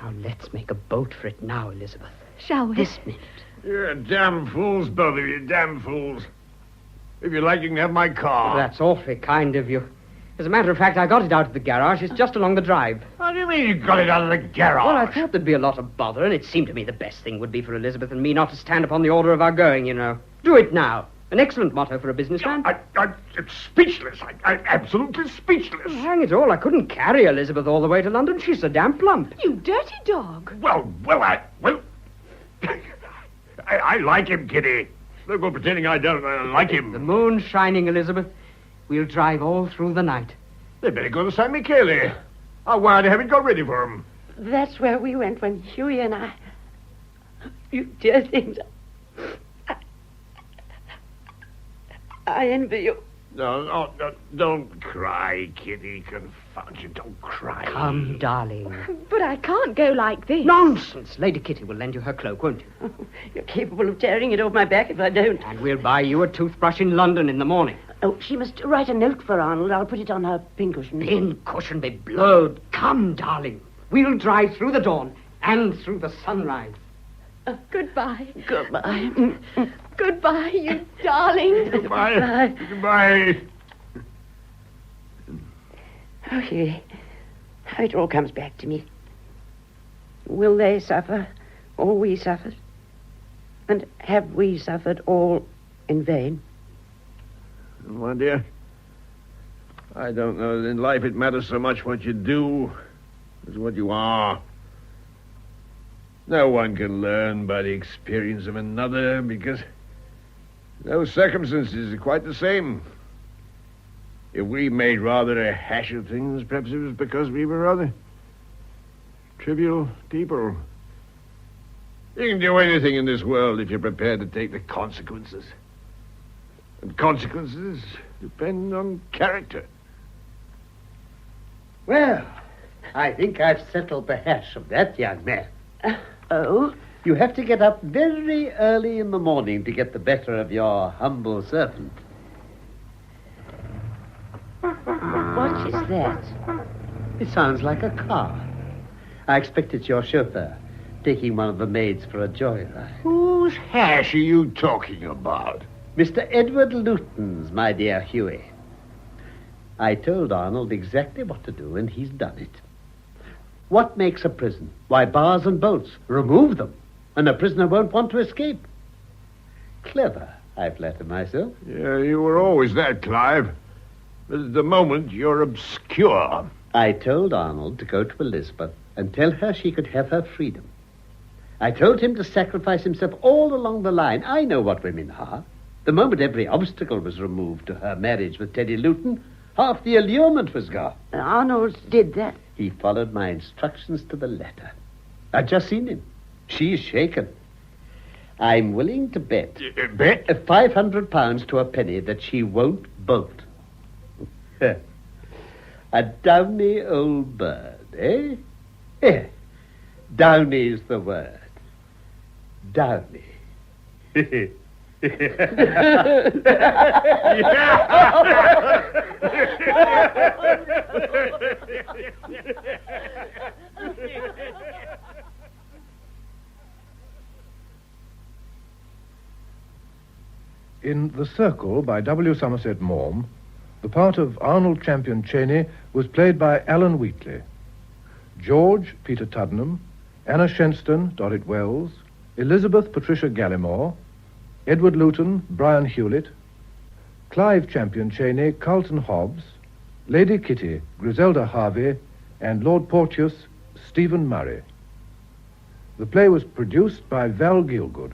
Now, let's make a boat for it now, Elizabeth. Shall we? This minute. You're damn fools, both of you, damn fools. If you like, you can have my car. That's awfully kind of you. As a matter of fact, I got it out of the garage. It's just along the drive. How do you mean you got it out of the garage? Well, I thought there'd be a lot of bother, and it seemed to me the best thing would be for Elizabeth and me not to stand upon the order of our going, you know. Do it now. An excellent motto for a businessman. I'm speechless. I'm absolutely speechless. Well, hang it all, I couldn't carry Elizabeth all the way to London. She's a damn plump. You dirty dog. I like him, Kitty. No good pretending I don't like him. The moon's shining, Elizabeth. We'll drive all through the night. They better go to San Michele. I'll wire to have it got ready for him. That's where we went when Hughie and I... You dear things. I envy you. No, don't cry, Kitty. Confound you, don't cry. Come, darling. But I can't go like this. Nonsense. Lady Kitty will lend you her cloak, won't you? Oh, you're capable of tearing it off my back if I don't. And we'll buy you a toothbrush in London in the morning. Oh, she must write a note for Arnold. I'll put it on her pincushion. Pincushion be blowed. Come, darling. We'll drive through the dawn and through the sunrise. Goodbye. Goodbye. Goodbye, you darling. Goodbye. Goodbye. Oh, Hughie, how it all comes back to me. Will they suffer, or we suffered? And have we suffered all in vain? My dear, I don't know that in life it matters so much what you do as what you are. No one can learn by the experience of another because those circumstances are quite the same. If we made rather a hash of things, perhaps it was because we were rather trivial people. You can do anything in this world if you're prepared to take the consequences. And consequences depend on character. Well, I think I've settled the hash of that, young man. Oh? You have to get up very early in the morning to get the better of your humble servant. What is that? It sounds like a car. I expect it's your chauffeur taking one of the maids for a joyride. Whose hash are you talking about? Mr. Edward Luton's, my dear Hughie. I told Arnold exactly what to do, and he's done it. What makes a prison? Why, bars and bolts. Remove them, and a prisoner won't want to escape. Clever, I flatter myself. Yeah, you were always that, Clive. But at the moment, you're obscure. I told Arnold to go to Elizabeth and tell her she could have her freedom. I told him to sacrifice himself all along the line. I know what women are. The moment every obstacle was removed to her marriage with Teddy Luton, half the allurement was gone. Arnold did that. He followed my instructions to the letter. I've just seen him. She's shaken. I'm willing to bet. Bet? £500 to a penny that she won't bolt. A downy old bird, eh? Yeah. Downy's the word. Downy. In The Circle by W. Somerset Maugham, the part of Arnold Champion Cheney was played by Alan Wheatley. George, Peter Tuddenham, Anna Shenstone, Dorrit Wells, Elizabeth Patricia Gallimore, Edward Luton, Brian Hewlett, Clive Champion Cheney, Carlton Hobbs, Lady Kitty, Griselda Harvey, and Lord Porteous, Stephen Murray. The play was produced by Val Gielgud.